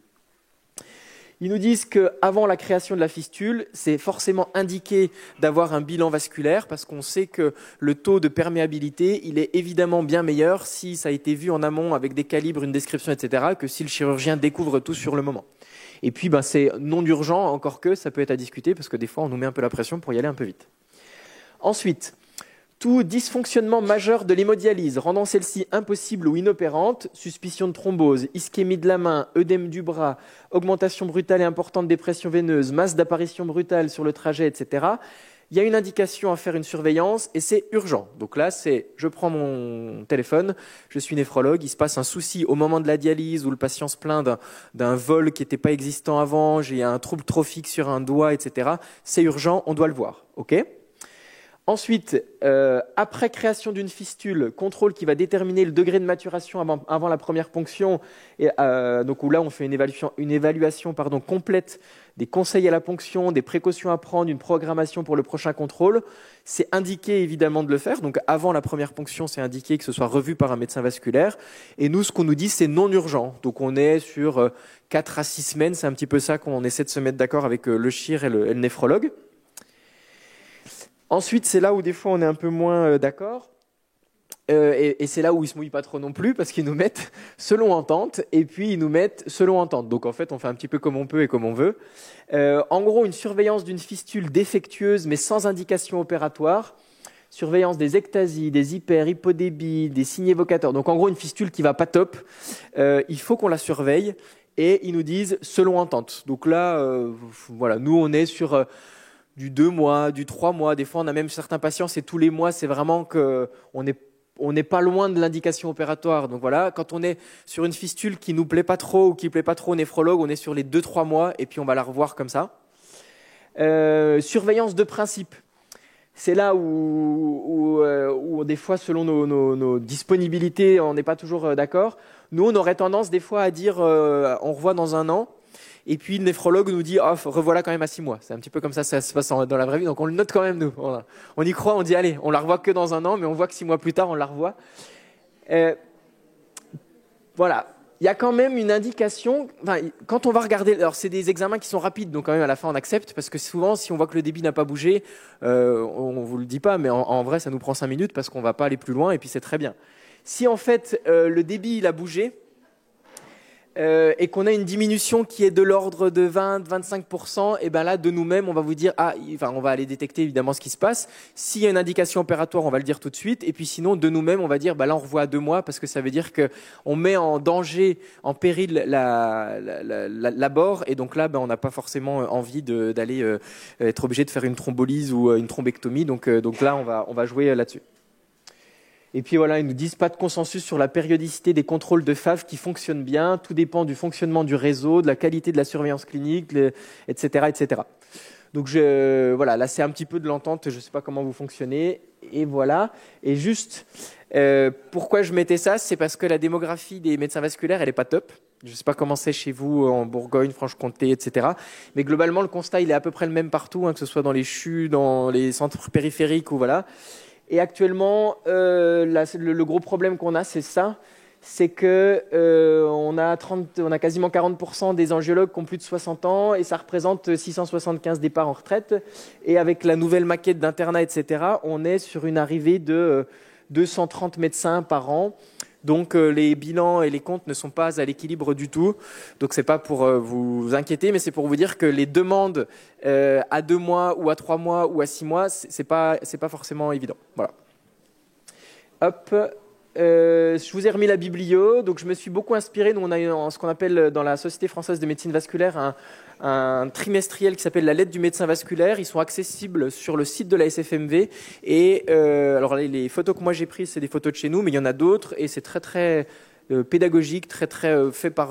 Speaker 1: Ils nous disent qu'avant la création de la fistule, c'est forcément indiqué d'avoir un bilan vasculaire parce qu'on sait que le taux de perméabilité, il est évidemment bien meilleur si ça a été vu en amont avec des calibres, une description, etc., que si le chirurgien découvre tout sur le moment. Et puis, c'est non urgent, encore que ça peut être à discuter parce que des fois, on nous met un peu la pression pour y aller un peu vite. Ensuite, tout dysfonctionnement majeur de l'hémodialyse, rendant celle-ci impossible ou inopérante, suspicion de thrombose, ischémie de la main, œdème du bras, augmentation brutale et importante des pressions veineuses, masse d'apparition brutale sur le trajet, etc. Il y a une indication à faire une surveillance et c'est urgent. Donc là, je prends mon téléphone, je suis néphrologue, il se passe un souci au moment de la dialyse où le patient se plaint d'un vol qui n'était pas existant avant, j'ai un trouble trophique sur un doigt, etc. C'est urgent, on doit le voir. OK ? Ensuite, après création d'une fistule, contrôle qui va déterminer le degré de maturation avant la première ponction, et, donc où là on fait une évaluation complète des conseils à la ponction, des précautions à prendre, une programmation pour le prochain contrôle. C'est indiqué évidemment de le faire, donc avant la première ponction, c'est indiqué que ce soit revu par un médecin vasculaire. Et nous, ce qu'on nous dit, c'est non urgent. Donc on est sur 4 à 6 semaines, c'est un petit peu ça qu'on essaie de se mettre d'accord avec le chir et le néphrologue. Ensuite, c'est là où des fois on est un peu moins d'accord. Et c'est là où ils se mouillent pas trop non plus parce qu'ils nous mettent selon entente et puis ils nous mettent selon entente. Donc en fait, on fait un petit peu comme on peut et comme on veut. En gros, une surveillance d'une fistule défectueuse mais sans indication opératoire. Surveillance des ectasies, des hypodébies, des signes évocateurs. Donc en gros, une fistule qui va pas top, il faut qu'on la surveille et ils nous disent selon entente. Donc là, voilà, nous on est sur du 2 mois, du 3 mois. Des fois, on a même certains patients, c'est tous les mois. C'est vraiment qu'on n'est pas loin de l'indication opératoire. Donc voilà, quand on est sur une fistule qui nous plaît pas trop ou qui plaît pas trop au néphrologue, on est sur les 2-3 mois et puis on va la revoir comme ça. Surveillance de principe. C'est là où des fois, selon nos disponibilités, on n'est pas toujours d'accord. Nous, on aurait tendance des fois à dire on revoit dans 1 an. Et puis le néphrologue nous dit revoilà quand même à 6 mois. C'est un petit peu comme ça se passe dans la vraie vie. Donc on le note quand même nous. On y croit, on dit allez, on la revoit que dans 1 an, mais on voit que 6 mois plus tard on la revoit. Voilà, il y a quand même une indication. Enfin, quand on va regarder, alors c'est des examens qui sont rapides, donc quand même à la fin on accepte parce que souvent si on voit que le débit n'a pas bougé, on vous le dit pas, mais en vrai ça nous prend 5 minutes parce qu'on va pas aller plus loin et puis c'est très bien. Si en fait le débit il a bougé. Et qu'on a une diminution qui est de l'ordre de 20-25%, et ben là de nous-mêmes on va vous dire on va aller détecter évidemment ce qui se passe. S'il y a une indication opératoire, on va le dire tout de suite. Et puis sinon de nous-mêmes on va dire là on revoit à 2 mois parce que ça veut dire que on met en danger, en péril l'abord. Et donc là on n'a pas forcément envie d'aller être obligé de faire une thrombolyse ou une thrombectomie. Donc là on va jouer là-dessus. Et puis voilà, ils nous disent pas de consensus sur la périodicité des contrôles de FAV qui fonctionnent bien. Tout dépend du fonctionnement du réseau, de la qualité de la surveillance clinique, etc., etc. Donc voilà, là c'est un petit peu de l'entente. Je sais pas comment vous fonctionnez. Et voilà. Et juste, pourquoi je mettais ça, c'est parce que la démographie des médecins vasculaires, elle est pas top. Je ne sais pas comment c'est chez vous en Bourgogne, Franche-Comté, etc. Mais globalement, le constat, il est à peu près le même partout, que ce soit dans les CHU, dans les centres périphériques ou voilà. Et actuellement, le gros problème qu'on a, c'est ça. C'est que on a quasiment 40% des angiologues qui ont plus de 60 ans et ça représente 675 départs en retraite. Et avec la nouvelle maquette d'internat, etc., on est sur une arrivée de 230 médecins par an. Donc les bilans et les comptes ne sont pas à l'équilibre du tout. Donc c'est pas pour vous inquiéter, mais c'est pour vous dire que les demandes à 2 mois ou à 3 mois ou à 6 mois, c'est pas forcément évident. Voilà. Hop. Je vous ai remis la biblio, donc je me suis beaucoup inspiré. Nous, on a eu ce qu'on appelle dans la Société française de médecine vasculaire un trimestriel qui s'appelle la lettre du médecin vasculaire. Ils sont accessibles sur le site de la SFMV. Et alors les photos que moi j'ai prises, c'est des photos de chez nous, mais il y en a d'autres et c'est très très pédagogique, très très fait par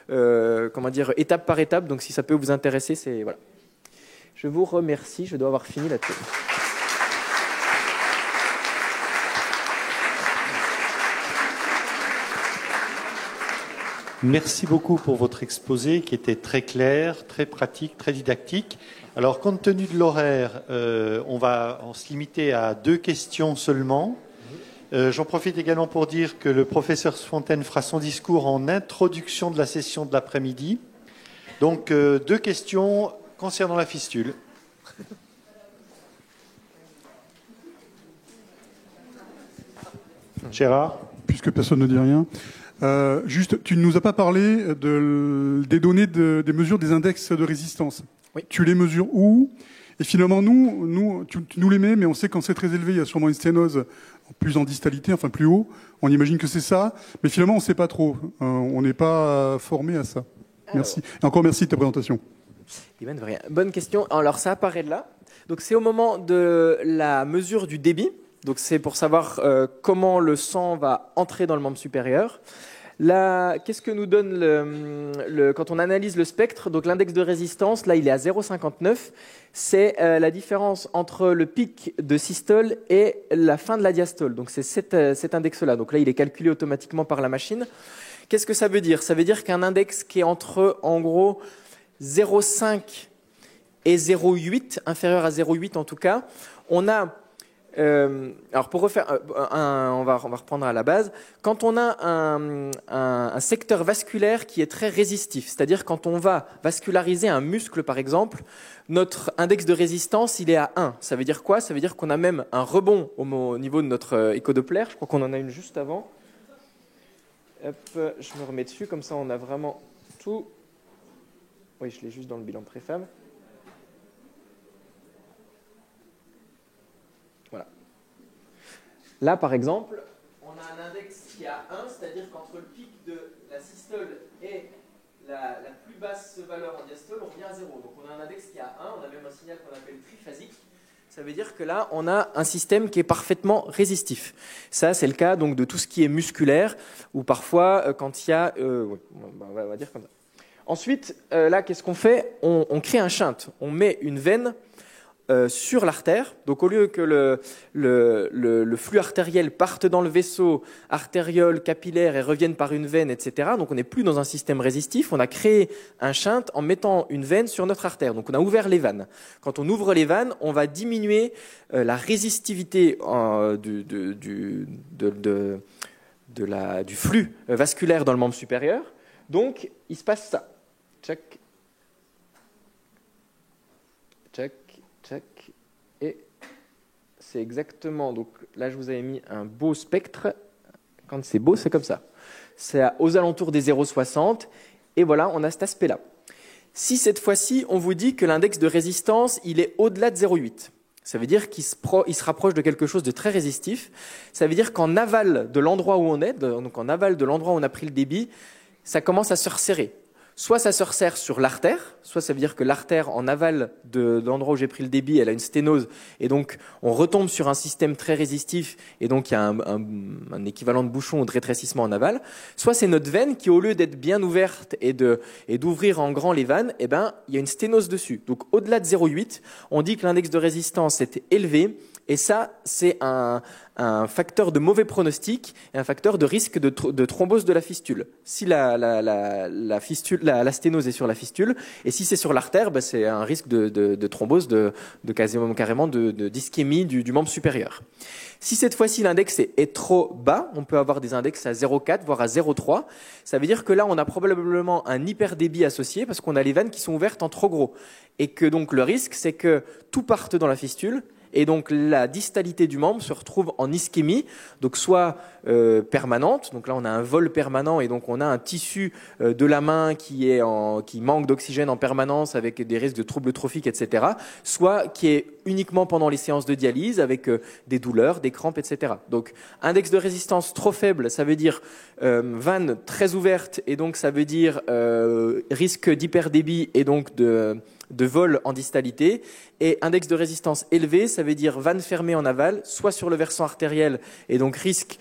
Speaker 1: comment dire, étape par étape. Donc si ça peut vous intéresser, c'est voilà. Je vous remercie. Je dois avoir fini là-dessus.
Speaker 2: Merci beaucoup pour votre exposé qui était très clair, très pratique, très didactique. Alors, compte tenu de l'horaire, on va se limiter à 2 questions seulement. J'en profite également pour dire que le professeur Fontaine fera son discours en introduction de la session de l'après-midi. Donc, 2 questions concernant la fistule. Gérard ?
Speaker 3: Puisque personne ne dit rien. Juste, tu ne nous as pas parlé des données des mesures des index de résistance.
Speaker 1: Oui.
Speaker 3: Tu les mesures où? Et finalement, tu nous les mets, mais on sait que quand c'est très élevé, il y a sûrement une sténose plus en distalité, enfin plus haut. On imagine que c'est ça, mais finalement, on ne sait pas trop. On n'est pas formé à ça. Merci. Et encore merci de ta présentation.
Speaker 1: Bonne question. Alors, ça apparaît là. Donc, c'est au moment de la mesure du débit. Donc, c'est pour savoir comment le sang va entrer dans le membre supérieur. Là, qu'est-ce que nous donne quand on analyse le spectre? Donc l'index de résistance, là, il est à 0,59. C'est la différence entre le pic de systole et la fin de la diastole. Donc c'est cet index-là. Donc là, il est calculé automatiquement par la machine. Qu'est-ce que ça veut dire? Ça veut dire qu'un index qui est entre, en gros, 0,5 et 0,8, inférieur à 0,8 en tout cas, on a... alors pour refaire, on va reprendre à la base. Quand on a un secteur vasculaire qui est très résistif, c'est-à-dire quand on va vasculariser un muscle par exemple, notre index de résistance il est à 1. Ça veut dire quoi? Ça veut dire qu'on a même un rebond au niveau de notre écho-doppler. Je crois qu'on en a une juste avant. Hop, je me remets dessus, comme ça on a vraiment tout. Oui, je l'ai juste dans le bilan de préfab. Voilà. Là, par exemple, on a un index qui est à 1, c'est-à-dire qu'entre le pic de la systole et la plus basse valeur en diastole, on revient à 0. Donc on a un index qui est à 1, on a même un signal qu'on appelle triphasique. Ça veut dire que là, on a un système qui est parfaitement résistif. Ça, c'est le cas donc, de tout ce qui est musculaire, ou parfois, quand il y a... on va dire comme ça. Ensuite, là, qu'est-ce qu'on fait? On crée un shunt. On met une veine sur l'artère. Donc, au lieu que le flux artériel parte dans le vaisseau artériole, capillaire et revienne par une veine, etc. Donc, on n'est plus dans un système résistif. On a créé un shunt en mettant une veine sur notre artère. Donc, on a ouvert les vannes. Quand on ouvre les vannes, on va diminuer la résistivité du flux vasculaire dans le membre supérieur. Donc, il se passe ça. Tchac. Tchac. Tchac. Et c'est exactement... Donc là, je vous avais mis un beau spectre. Quand c'est beau, c'est comme ça. C'est aux alentours des 0,60. Et voilà, on a cet aspect-là. Si cette fois-ci, on vous dit que l'index de résistance, il est au-delà de 0,8. Ça veut dire qu'il se rapproche de quelque chose de très résistif. Ça veut dire qu'en aval de l'endroit où on est, donc en aval de l'endroit où on a pris le débit, ça commence à se resserrer. Soit ça se resserre sur l'artère, soit ça veut dire que l'artère en aval de l'endroit où j'ai pris le débit, elle a une sténose, et donc on retombe sur un système très résistif, et donc il y a un équivalent de bouchon ou de rétrécissement en aval. Soit c'est notre veine qui, au lieu d'être bien ouverte et d'ouvrir en grand les vannes, eh ben, il y a une sténose dessus. Donc au-delà de 0,8, on dit que l'index de résistance est élevé, Et ça, c'est un facteur de mauvais pronostic et un facteur de risque de thrombose de la fistule. Si la sténose est sur la fistule, et si c'est sur l'artère, bah, c'est un risque de thrombose, carrément d'ischémie du membre supérieur. Si cette fois-ci l'index est trop bas, on peut avoir des index à 0,4 voire à 0,3. Ça veut dire que là, on a probablement un hyperdébit associé parce qu'on a les veines qui sont ouvertes en trop gros. Et que donc le risque, c'est que tout parte dans la fistule. Et donc la distalité du membre se retrouve en ischémie, donc soit permanente, donc là on a un vol permanent et donc on a un tissu de la main qui manque d'oxygène en permanence avec des risques de troubles trophiques, etc. Soit qui est uniquement pendant les séances de dialyse avec des douleurs, des crampes, etc. Donc index de résistance trop faible, ça veut dire veine très ouverte et donc ça veut dire risque d'hyperdébit et donc de vol en distalité, et index de résistance élevé, ça veut dire vanne fermée en aval, soit sur le versant artériel, et donc risque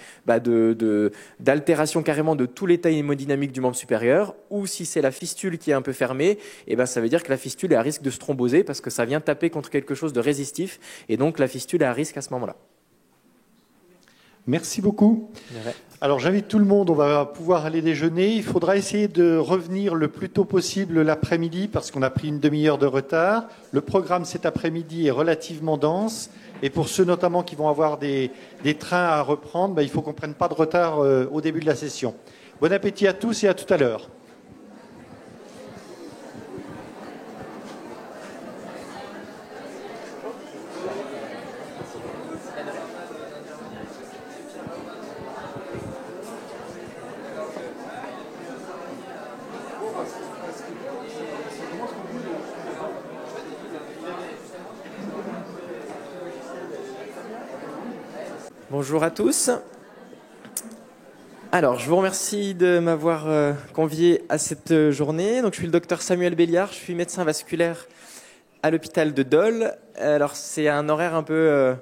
Speaker 1: d'altération carrément de tout l'état hémodynamique du membre supérieur, ou si c'est la fistule qui est un peu fermée, et ben ça veut dire que la fistule est à risque de se thromboser parce que ça vient taper contre quelque chose de résistif, et donc la fistule est à risque à ce moment-là.
Speaker 2: Merci beaucoup. Alors j'invite tout le monde, on va pouvoir aller déjeuner. Il faudra essayer de revenir le plus tôt possible l'après-midi parce qu'on a pris une demi-heure de retard. Le programme cet après-midi est relativement dense et pour ceux notamment qui vont avoir des trains à reprendre, il faut qu'on ne prenne pas de retard au début de la session. Bon appétit à tous et à tout à l'heure.
Speaker 1: Bonjour à tous. Alors, je vous remercie de m'avoir convié à cette journée. Donc, je suis le docteur Samuel Béliard, je suis médecin vasculaire à l'hôpital de Dole. Alors, c'est un horaire un peu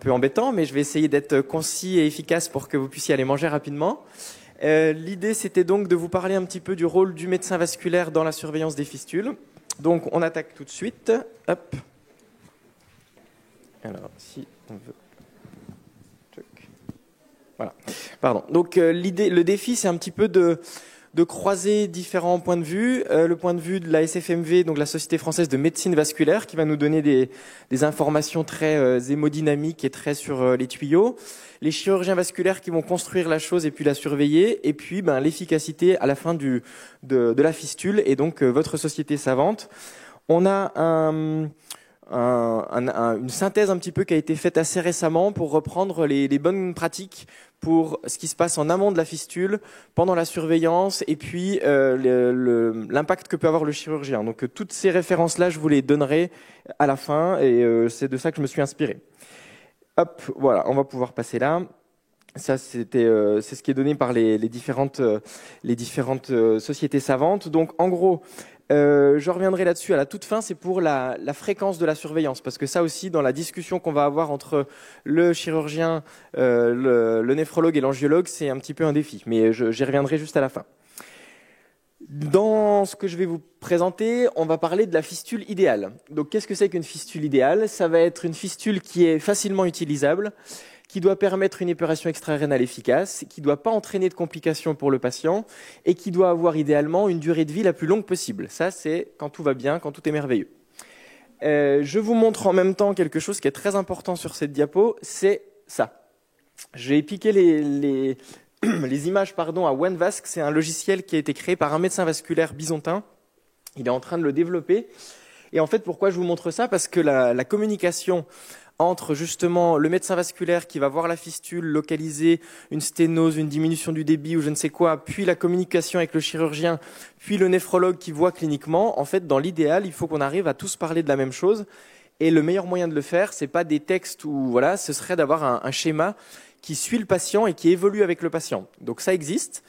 Speaker 1: embêtant, mais je vais essayer d'être concis et efficace pour que vous puissiez aller manger rapidement. L'idée, c'était donc de vous parler un petit peu du rôle du médecin vasculaire dans la surveillance des fistules. Donc, on attaque tout de suite. Hop. Alors, si on veut... Voilà. Pardon. Donc le défi, c'est un petit peu de croiser différents points de vue. Le point de vue de la SFMV, donc la Société française de médecine vasculaire, qui va nous donner des informations très hémodynamiques et très sur les tuyaux. Les chirurgiens vasculaires qui vont construire la chose et puis la surveiller. Et puis l'efficacité à la fin de la fistule et donc votre société savante. On a une synthèse un petit peu qui a été faite assez récemment pour reprendre les bonnes pratiques pour ce qui se passe en amont de la fistule, pendant la surveillance et puis l'impact que peut avoir le chirurgien. Donc toutes ces références-là, je vous les donnerai à la fin et c'est de ça que je me suis inspiré. Hop, voilà, on va pouvoir passer là. Ça, c'est ce qui est donné par les différentes sociétés savantes. Donc en gros, je reviendrai là-dessus à la toute fin, c'est pour la fréquence de la surveillance, parce que ça aussi, dans la discussion qu'on va avoir entre le chirurgien, le néphrologue et l'angiologue, c'est un petit peu un défi, mais j'y reviendrai juste à la fin. Dans ce que je vais vous présenter, on va parler de la fistule idéale. Donc qu'est-ce que c'est qu'une fistule idéale? Ça va être une fistule qui est facilement utilisable, qui doit permettre une épuration extra-rénale efficace, qui ne doit pas entraîner de complications pour le patient et qui doit avoir idéalement une durée de vie la plus longue possible. Ça, c'est quand tout va bien, quand tout est merveilleux. Je vous montre en même temps quelque chose qui est très important sur cette diapo, c'est ça. J'ai piqué les images à OneVasc, c'est un logiciel qui a été créé par un médecin vasculaire bisontin. Il est en train de le développer. Et en fait, pourquoi je vous montre ça? Parce que la communication entre justement le médecin vasculaire qui va voir la fistule, localiser une sténose, une diminution du débit ou je ne sais quoi, puis la communication avec le chirurgien, puis le néphrologue qui voit cliniquement, en fait, dans l'idéal, il faut qu'on arrive à tous parler de la même chose. Et le meilleur moyen de le faire, c'est pas des textes ou voilà, ce serait d'avoir un schéma qui suit le patient et qui évolue avec le patient. Donc ça existe,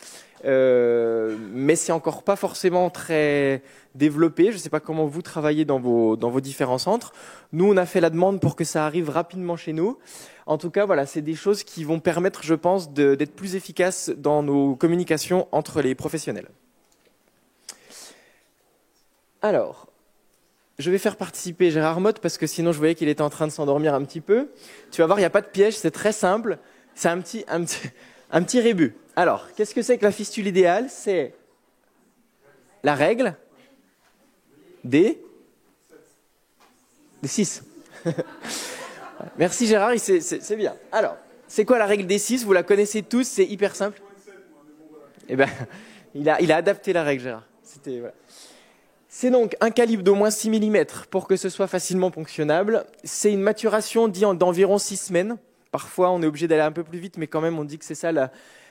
Speaker 1: mais c'est encore pas forcément très développé. Je ne sais pas comment vous travaillez dans vos différents centres. Nous, on a fait la demande pour que ça arrive rapidement chez nous. En tout cas, voilà, c'est des choses qui vont permettre, je pense, d'être plus efficaces dans nos communications entre les professionnels. Alors, je vais faire participer Gérard Motte parce que sinon je voyais qu'il était en train de s'endormir un petit peu. Tu vas voir, il n'y a pas de piège, c'est très simple. C'est un petit rébut. Alors, qu'est-ce que c'est que la fistule idéale? C'est la règle des 6. Merci Gérard, c'est bien. Alors, c'est quoi la règle des 6? Vous la connaissez tous, c'est hyper simple. Eh ben, il a adapté la règle, Gérard. Voilà. C'est donc un calibre d'au moins 6 mm pour que ce soit facilement ponctionnable. C'est une maturation d'environ 6 semaines. Parfois, on est obligé d'aller un peu plus vite, mais quand même, on dit que c'est ça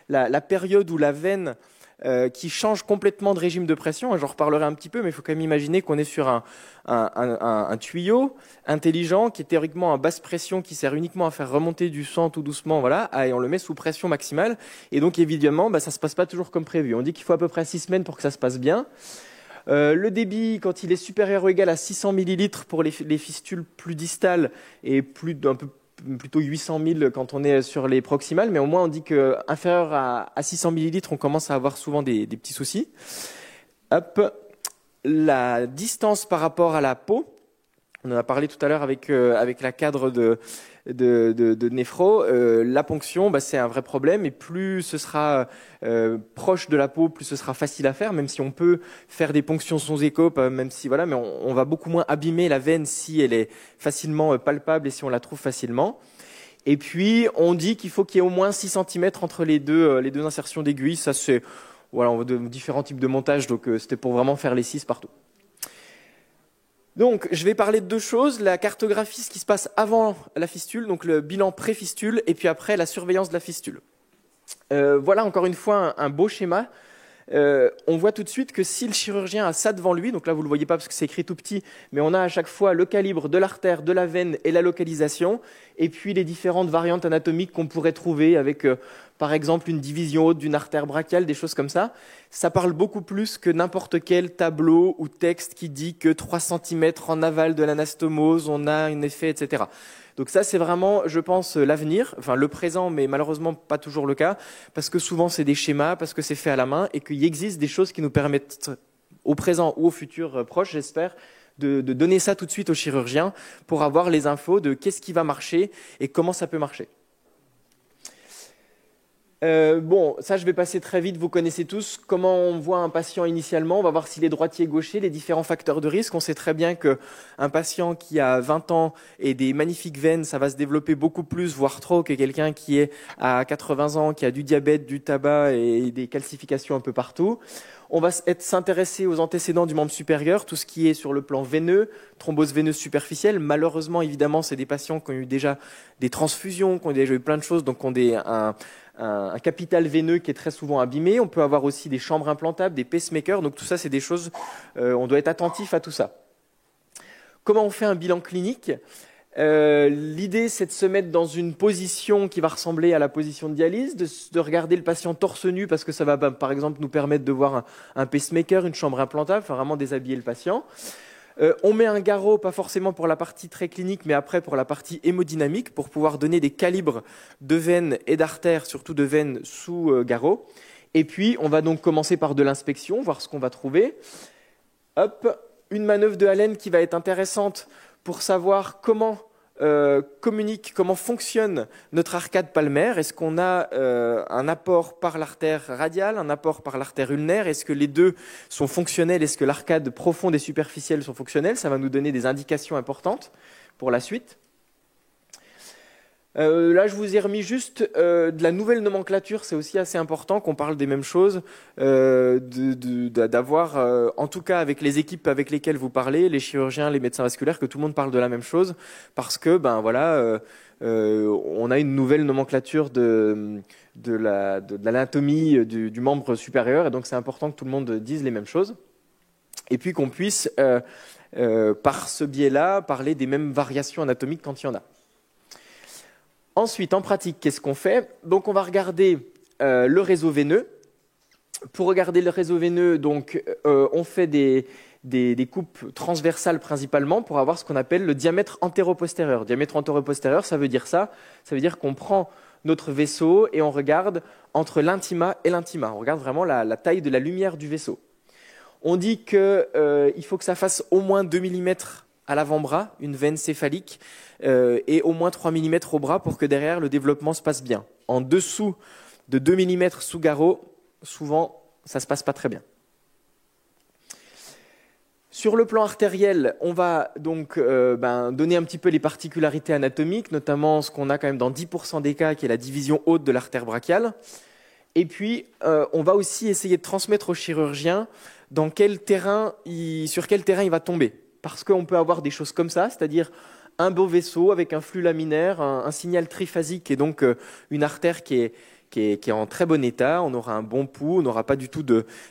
Speaker 1: la période où la veine qui change complètement de régime de pression. J'en reparlerai un petit peu, mais il faut quand même imaginer qu'on est sur un tuyau intelligent qui est théoriquement à basse pression, qui sert uniquement à faire remonter du sang tout doucement, voilà, et on le met sous pression maximale. Et donc, évidemment, ça ne se passe pas toujours comme prévu. On dit qu'il faut à peu près 6 semaines pour que ça se passe bien. Le débit, quand il est supérieur ou égal à 600 ml pour les fistules plus distales et plutôt 800 000 quand on est sur les proximales, mais au moins on dit qu'inférieur à 600 ml, on commence à avoir souvent des petits soucis. Hop. La distance par rapport à la peau, on en a parlé tout à l'heure avec la cadre de néphro. La ponction, c'est un vrai problème, et plus ce sera proche de la peau, plus ce sera facile à faire, même si on peut faire des ponctions sans écho, même si mais on va beaucoup moins abîmer la veine si elle est facilement palpable et si on la trouve facilement. Et puis on dit qu'il faut qu'il y ait au moins 6 cm entre les deux insertions d'aiguilles. Ça c'est on a de différents types de montage, donc c'était pour vraiment faire les 6 partout. Donc, je vais parler de 2 choses, la cartographie, ce qui se passe avant la fistule, donc le bilan pré-fistule, et puis après la surveillance de la fistule. Voilà encore une fois un beau schéma. On voit tout de suite que si le chirurgien a ça devant lui, donc là vous ne le voyez pas parce que c'est écrit tout petit, mais on a à chaque fois le calibre de l'artère, de la veine et la localisation, et puis les différentes variantes anatomiques qu'on pourrait trouver avec par exemple une division haute d'une artère brachiale, des choses comme ça. Ça parle beaucoup plus que n'importe quel tableau ou texte qui dit que 3 cm en aval de l'anastomose, on a un effet, etc. Donc ça, c'est vraiment, je pense, l'avenir, enfin le présent, mais malheureusement pas toujours le cas, parce que souvent c'est des schémas, parce que c'est fait à la main, et qu'il existe des choses qui nous permettent, au présent ou au futur proche, j'espère, de donner ça tout de suite au chirurgien pour avoir les infos de qu'est-ce qui va marcher et comment ça peut marcher. Ça je vais passer très vite, vous connaissez tous comment on voit un patient initialement, on va voir s'il est droitier, gaucher, les différents facteurs de risque. On sait très bien qu'un patient qui a 20 ans et des magnifiques veines, ça va se développer beaucoup plus, voire trop, que quelqu'un qui est à 80 ans, qui a du diabète, du tabac et des calcifications un peu partout. On va s'intéresser aux antécédents du membre supérieur, tout ce qui est sur le plan veineux, thrombose veineuse superficielle. Malheureusement, évidemment, c'est des patients qui ont eu déjà des transfusions, qui ont déjà eu plein de choses, donc qui ont un capital veineux qui est très souvent abîmé. On peut avoir aussi des chambres implantables, des pacemakers. Donc tout ça, c'est des choses, on doit être attentif à tout ça. Comment on fait un bilan clinique? L'idée, c'est de se mettre dans une position qui va ressembler à la position de dialyse, de regarder le patient torse nu, parce que ça va, par exemple, nous permettre de voir un pacemaker, une chambre implantable, enfin vraiment déshabiller le patient. On met un garrot, pas forcément pour la partie très clinique, mais après pour la partie hémodynamique, pour pouvoir donner des calibres de veines et d'artères, surtout de veines sous garrot. Et puis, on va donc commencer par de l'inspection, voir ce qu'on va trouver. Hop, une manœuvre de Allen qui va être intéressante pour savoir comment comment fonctionne notre arcade palmaire. Est-ce qu'on a un apport par l'artère radiale, un apport par l'artère ulnaire? Est-ce que les deux sont fonctionnels? Est-ce que l'arcade profonde et superficielle sont fonctionnelles? Ça va nous donner des indications importantes pour la suite. Là, je vous ai remis juste de la nouvelle nomenclature. C'est aussi assez important qu'on parle des mêmes choses, d'avoir, en tout cas avec les équipes avec lesquelles vous parlez, les chirurgiens, les médecins vasculaires, que tout le monde parle de la même chose, parce que on a une nouvelle nomenclature de l'anatomie du membre supérieur, et donc c'est important que tout le monde dise les mêmes choses, et puis qu'on puisse, par ce biais-là, parler des mêmes variations anatomiques quand il y en a. Ensuite, en pratique, qu'est-ce qu'on fait? Donc, on va regarder le réseau veineux. Pour regarder le réseau veineux, donc, on fait des coupes transversales principalement pour avoir ce qu'on appelle le diamètre antéro-postérieur. Diamètre antéro-postérieur, ça veut dire ça. Ça veut dire qu'on prend notre vaisseau et on regarde entre l'intima et l'intima. On regarde vraiment la taille de la lumière du vaisseau. On dit qu'il faut que ça fasse au moins 2 mm à l'avant-bras, une veine céphalique, et au moins 3 mm au bras pour que derrière le développement se passe bien. En dessous de 2 mm sous garrot, souvent ça ne se passe pas très bien. Sur le plan artériel, on va donc donner un petit peu les particularités anatomiques, notamment ce qu'on a quand même dans 10% des cas, qui est la division haute de l'artère brachiale. Et puis, on va aussi essayer de transmettre au chirurgien sur quel terrain il va tomber. Parce qu'on peut avoir des choses comme ça, c'est-à-dire un beau vaisseau avec un flux laminaire, un signal triphasique et donc une artère qui est en très bon état. On aura un bon pouls, on n'aura pas du tout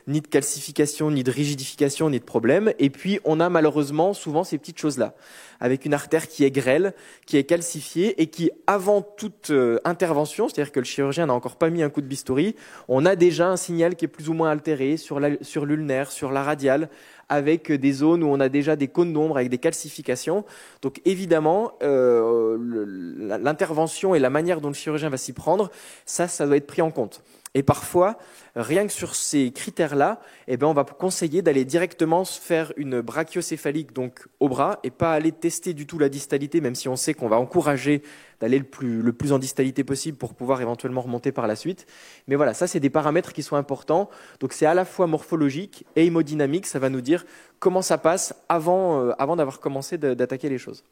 Speaker 1: ni de calcification, ni de rigidification, ni de problème. Et puis, on a malheureusement souvent ces petites choses-là, avec une artère qui est grêle, qui est calcifiée et qui, avant toute intervention, c'est-à-dire que le chirurgien n'a encore pas mis un coup de bistouri, on a déjà un signal qui est plus ou moins altéré sur l'ulnaire, sur la radiale, avec des zones où on a déjà des cônes d'ombre avec des calcifications. Donc évidemment, l'intervention et la manière dont le chirurgien va s'y prendre, ça doit être pris en compte. Et parfois, rien que sur ces critères-là, on va conseiller d'aller directement se faire une brachiocéphalique donc au bras et pas aller tester du tout la distalité, même si on sait qu'on va encourager d'aller le plus en distalité possible pour pouvoir éventuellement remonter par la suite. Mais voilà, ça c'est des paramètres qui sont importants. Donc c'est à la fois morphologique et hémodynamique, ça va nous dire comment ça passe avant d'avoir commencé d'attaquer les choses.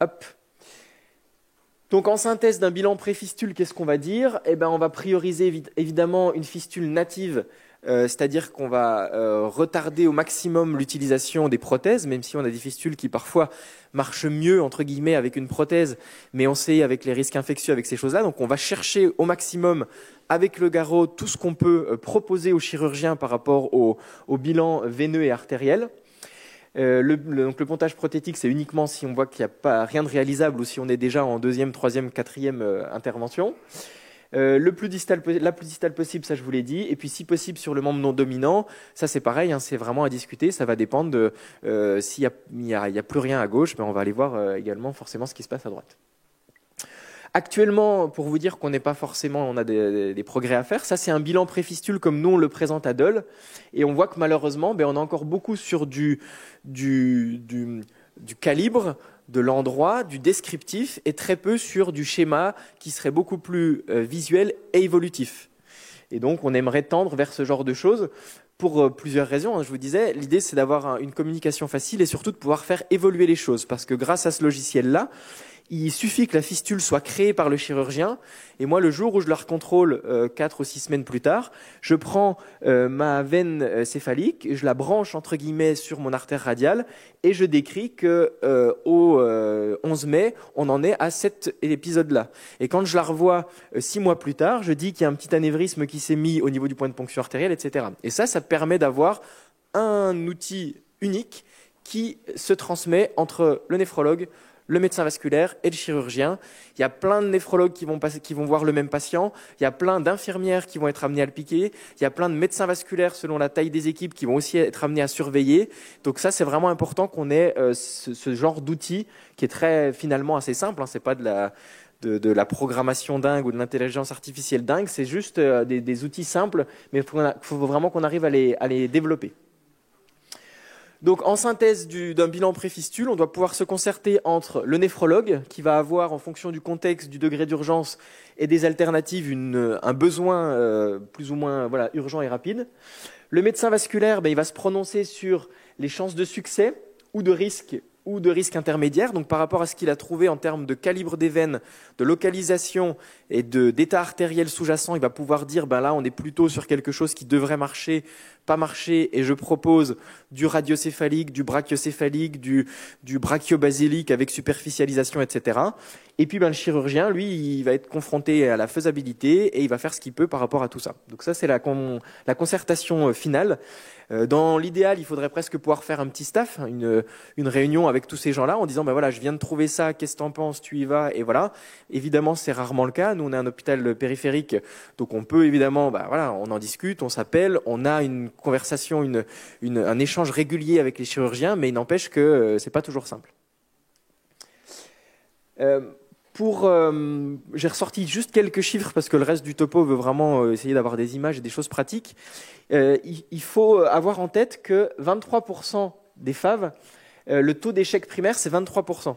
Speaker 1: Hop. Donc en synthèse d'un bilan pré-fistule, qu'est-ce qu'on va dire ? On va prioriser évidemment une fistule native, c'est-à-dire qu'on va retarder au maximum l'utilisation des prothèses, même si on a des fistules qui parfois marchent mieux entre guillemets avec une prothèse, mais on sait avec les risques infectieux avec ces choses-là. Donc on va chercher au maximum avec le garrot tout ce qu'on peut proposer au chirurgien par rapport au bilan veineux et artériel. Donc le pontage prothétique, c'est uniquement si on voit qu'il n'y a pas rien de réalisable ou si on est déjà en deuxième, troisième, quatrième intervention. La plus distale possible, ça je vous l'ai dit. Et puis si possible sur le membre non dominant, ça c'est pareil, c'est vraiment à discuter. Ça va dépendre de s'il n'y a plus rien à gauche, on va aller voir également forcément ce qui se passe à droite. Actuellement, pour vous dire qu'on n'est pas forcément, on a des progrès à faire. Ça, c'est un bilan pré-fistule comme nous on le présente à Dole, et on voit que malheureusement, on a encore beaucoup sur du calibre, de l'endroit, du descriptif, et très peu sur du schéma qui serait beaucoup plus visuel et évolutif. Et donc, on aimerait tendre vers ce genre de choses pour plusieurs raisons. Je vous disais, l'idée c'est d'avoir une communication facile et surtout de pouvoir faire évoluer les choses, parce que grâce à ce logiciel-là, il suffit que la fistule soit créée par le chirurgien, et moi, le jour où je la recontrôle 4 ou 6 semaines plus tard, je prends ma veine céphalique, je la branche entre guillemets sur mon artère radiale, et je décris que au 11 mai, on en est à cet épisode-là. Et quand je la revois 6 mois plus tard, je dis qu'il y a un petit anévrisme qui s'est mis au niveau du point de ponction artérielle, etc. Et ça permet d'avoir un outil unique qui se transmet entre le néphrologue, le médecin vasculaire et le chirurgien. Il y a plein de néphrologues qui vont voir le même patient. Il y a plein d'infirmières qui vont être amenées à le piquer. Il y a plein de médecins vasculaires selon la taille des équipes qui vont aussi être amenés à surveiller. Donc ça, c'est vraiment important qu'on ait ce genre d'outil qui est finalement assez simple. C'est pas de la programmation dingue ou de l'intelligence artificielle dingue. C'est juste des outils simples, mais il faut vraiment qu'on arrive à les développer. Donc, en synthèse d'un bilan pré-fistule, on doit pouvoir se concerter entre le néphrologue, qui va avoir, en fonction du contexte, du degré d'urgence et des alternatives, un besoin plus ou moins urgent et rapide. Le médecin vasculaire, il va se prononcer sur les chances de succès ou de risque intermédiaire, donc par rapport à ce qu'il a trouvé en termes de calibre des veines, de localisation et d'état artériel sous-jacent, il va pouvoir dire là on est plutôt sur quelque chose qui devrait marcher, pas marcher, et je propose du radiocéphalique, du brachiocéphalique, du brachiobasilique avec superficialisation, etc. Et puis le chirurgien, lui, il va être confronté à la faisabilité et il va faire ce qu'il peut par rapport à tout ça. Donc ça, c'est la concertation finale. Dans l'idéal, il faudrait presque pouvoir faire un petit staff, une réunion avec tous ces gens-là en disant je viens de trouver ça, qu'est-ce que t'en penses, tu y vas, et voilà. Évidemment, c'est rarement le cas. Nous, on est un hôpital périphérique, donc on peut évidemment, on en discute, on s'appelle, on a une conversation, un échange régulier avec les chirurgiens, mais il n'empêche que c'est pas toujours simple. J'ai ressorti juste quelques chiffres parce que le reste du topo veut vraiment essayer d'avoir des images et des choses pratiques. Il faut avoir en tête que 23% des FAV, le taux d'échec primaire, c'est 23%.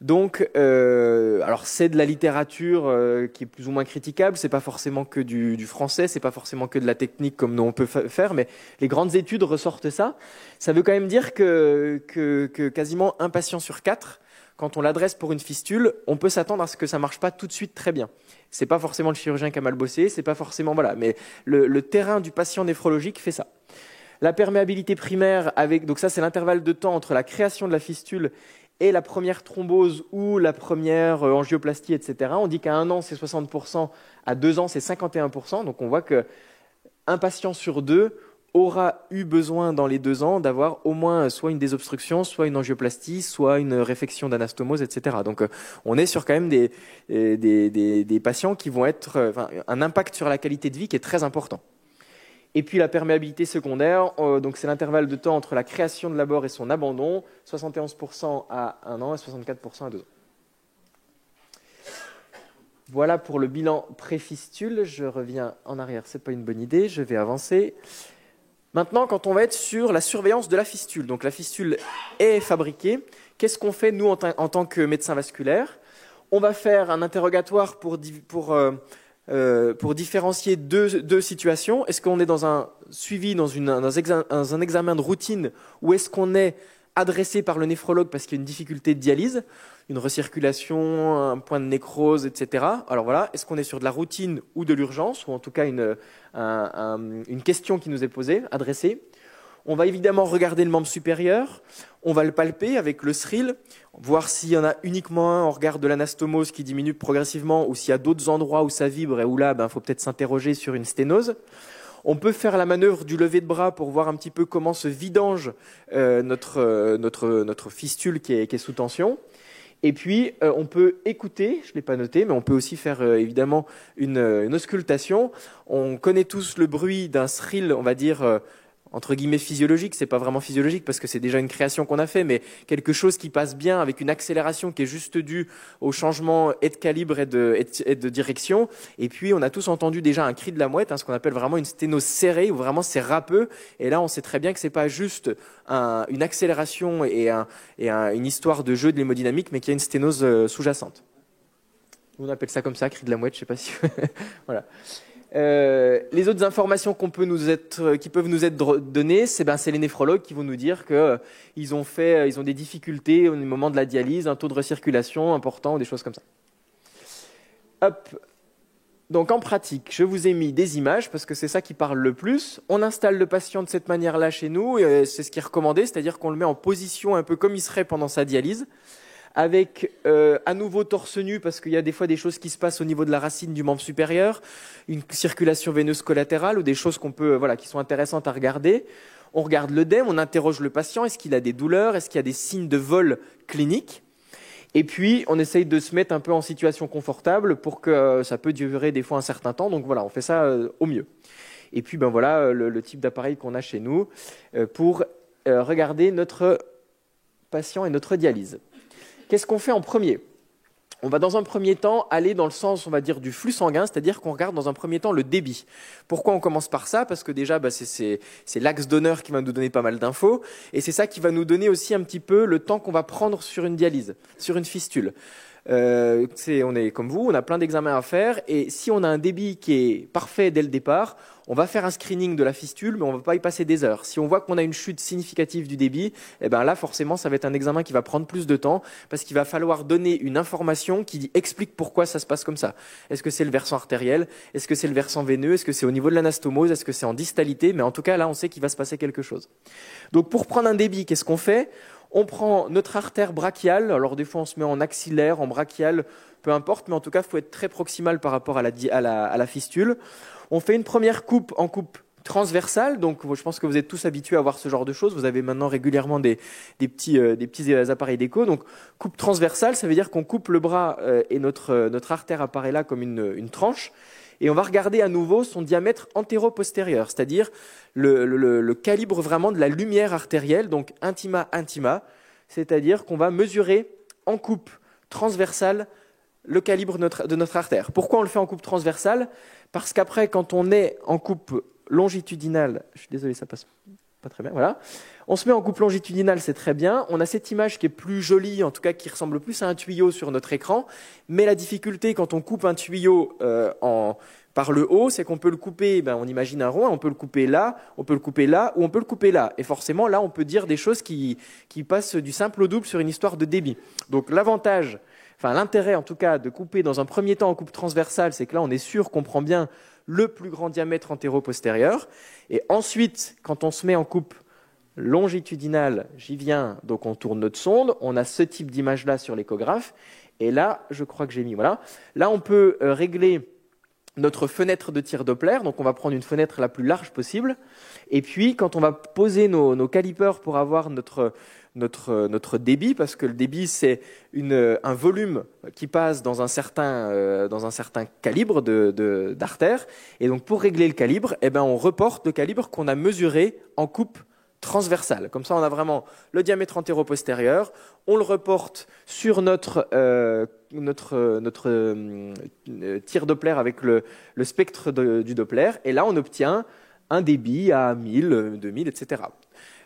Speaker 1: Donc, alors c'est de la littérature qui est plus ou moins critiquable. C'est pas forcément que du français, c'est pas forcément que de la technique comme nous on peut faire, mais les grandes études ressortent ça. Ça veut quand même dire que quasiment un patient sur 4, quand on l'adresse pour une fistule, on peut s'attendre à ce que ça marche pas tout de suite très bien. C'est pas forcément le chirurgien qui a mal bossé, c'est pas forcément voilà, mais le terrain du patient néphrologique fait ça. La perméabilité primaire donc ça c'est l'intervalle de temps entre la création de la fistule et la première thrombose ou la première angioplastie, etc. On dit qu'à 1 an, c'est 60%, à 2 ans, c'est 51%. Donc on voit qu'un patient sur 2 aura eu besoin dans les 2 ans d'avoir au moins soit une désobstruction, soit une angioplastie, soit une réfection d'anastomose, etc. Donc on est sur quand même des patients qui vont être un impact sur la qualité de vie qui est très important. Et puis la perméabilité secondaire, donc c'est l'intervalle de temps entre la création de l'abord et son abandon, 71% à 1 an et 64% à 2 ans. Voilà pour le bilan pré-fistule. Je reviens en arrière, c'est pas une bonne idée, je vais avancer. Maintenant, quand on va être sur la surveillance de la fistule, donc la fistule est fabriquée, qu'est-ce qu'on fait nous en tant que médecin vasculaire? On va faire un interrogatoire pour différencier deux situations. Est-ce qu'on est dans un suivi, dans un examen de routine, ou est-ce qu'on est adressé par le néphrologue parce qu'il y a une difficulté de dialyse, une recirculation, un point de nécrose, etc. Alors voilà, est-ce qu'on est sur de la routine ou de l'urgence, ou en tout cas une question qui nous est posée, adressée. On va évidemment regarder le membre supérieur, on va le palper avec le SRIL, voir s'il y en a uniquement un, on regarde de l'anastomose qui diminue progressivement, ou s'il y a d'autres endroits où ça vibre et où là, faut peut-être s'interroger sur une sténose. On peut faire la manœuvre du lever de bras pour voir un petit peu comment se vidange notre fistule qui est sous tension. Et puis, on peut écouter, je ne l'ai pas noté, mais on peut aussi faire évidemment une auscultation. On connaît tous le bruit d'un SRIL, on va dire, entre guillemets physiologique, c'est pas vraiment physiologique parce que c'est déjà une création qu'on a fait, mais quelque chose qui passe bien avec une accélération qui est juste due au changement et de calibre et de direction. Et puis on a tous entendu déjà un cri de la mouette, ce qu'on appelle vraiment une sténose serrée, où vraiment c'est râpeux. Et là on sait très bien que c'est pas juste une accélération et une histoire de jeu de l'hémodynamique, mais qu'il y a une sténose sous-jacente. On appelle ça comme ça, cri de la mouette, je sais pas si voilà. Les autres informations qui peuvent nous être données, c'est les néphrologues qui vont nous dire qu'ils ont des difficultés au moment de la dialyse, un taux de recirculation important, des choses comme ça. Hop. Donc en pratique, je vous ai mis des images parce que c'est ça qui parle le plus. On installe le patient de cette manière-là chez nous, et c'est ce qui est recommandé, c'est-à-dire qu'on le met en position un peu comme il serait pendant sa dialyse, avec à nouveau torse nu parce qu'il y a des fois des choses qui se passent au niveau de la racine du membre supérieur, une circulation veineuse collatérale ou des choses qui sont intéressantes à regarder. On regarde l'œdème, on interroge le patient, est-ce qu'il a des douleurs, est-ce qu'il y a des signes de vol clinique, et puis on essaye de se mettre un peu en situation confortable pour que ça peut durer des fois un certain temps. Donc voilà, on fait ça au mieux. Et puis voilà le type d'appareil qu'on a chez nous pour regarder notre patient et notre dialyse. Qu'est-ce qu'on fait en premier? On va dans un premier temps aller dans le sens, on va dire, du flux sanguin, c'est-à-dire qu'on regarde dans un premier temps le débit. Pourquoi on commence par ça? Parce que déjà, c'est l'axe donneur qui va nous donner pas mal d'infos, et c'est ça qui va nous donner aussi un petit peu le temps qu'on va prendre sur une dialyse, sur une fistule. On est comme vous, on a plein d'examens à faire, et si on a un débit qui est parfait dès le départ, on va faire un screening de la fistule, mais on ne va pas y passer des heures. Si on voit qu'on a une chute significative du débit, là forcément ça va être un examen qui va prendre plus de temps, parce qu'il va falloir donner une information qui explique pourquoi ça se passe comme ça. Est-ce que c'est le versant artériel? Est-ce que c'est le versant veineux? Est-ce que c'est au niveau de l'anastomose? Est-ce que c'est en distalité? Mais en tout cas là on sait qu'il va se passer quelque chose. Donc pour prendre un débit, qu'est-ce qu'on fait? On prend notre artère brachiale, alors des fois on se met en axillaire, en brachial, peu importe, mais en tout cas il faut être très proximal par rapport à la fistule. On fait une première coupe en coupe transversale, donc je pense que vous êtes tous habitués à voir ce genre de choses, vous avez maintenant régulièrement des petits appareils d'écho. Donc coupe transversale, ça veut dire qu'on coupe le bras et notre artère apparaît là comme une tranche. Et on va regarder à nouveau son diamètre antéro-postérieur, c'est-à-dire le calibre vraiment de la lumière artérielle, donc intima, c'est-à-dire qu'on va mesurer en coupe transversale le calibre de notre artère. Pourquoi on le fait en coupe transversale? Parce qu'après, quand on est en coupe longitudinale, je suis désolé, ça passe pas très bien, voilà. On se met en coupe longitudinale, c'est très bien. On a cette image qui est plus jolie, en tout cas qui ressemble plus à un tuyau sur notre écran. Mais la difficulté quand on coupe un tuyau par le haut, c'est qu'on peut le couper, on imagine un rond, on peut le couper là, on peut le couper là, ou on peut le couper là. Et forcément, là, on peut dire des choses qui passent du simple au double sur une histoire de débit. Donc l'avantage, l'intérêt en tout cas de couper dans un premier temps en coupe transversale, c'est que là, on est sûr qu'on prend bien le plus grand diamètre antéro-postérieur. Et ensuite, quand on se met en coupe longitudinale, j'y viens, donc on tourne notre sonde, on a ce type d'image-là sur l'échographe. Et là, je crois que j'ai mis, voilà. Là, on peut régler notre fenêtre de tir Doppler, donc on va prendre une fenêtre la plus large possible. Et puis, quand on va poser nos calipers pour avoir notre débit, parce que le débit, c'est un volume qui passe dans un certain calibre d'artère. Et donc, pour régler le calibre, on reporte le calibre qu'on a mesuré en coupe transversale. Comme ça, on a vraiment le diamètre antéro-postérieur. On le reporte sur notre tir Doppler avec le spectre du Doppler. Et là, on obtient un débit à 1000, 2000, etc.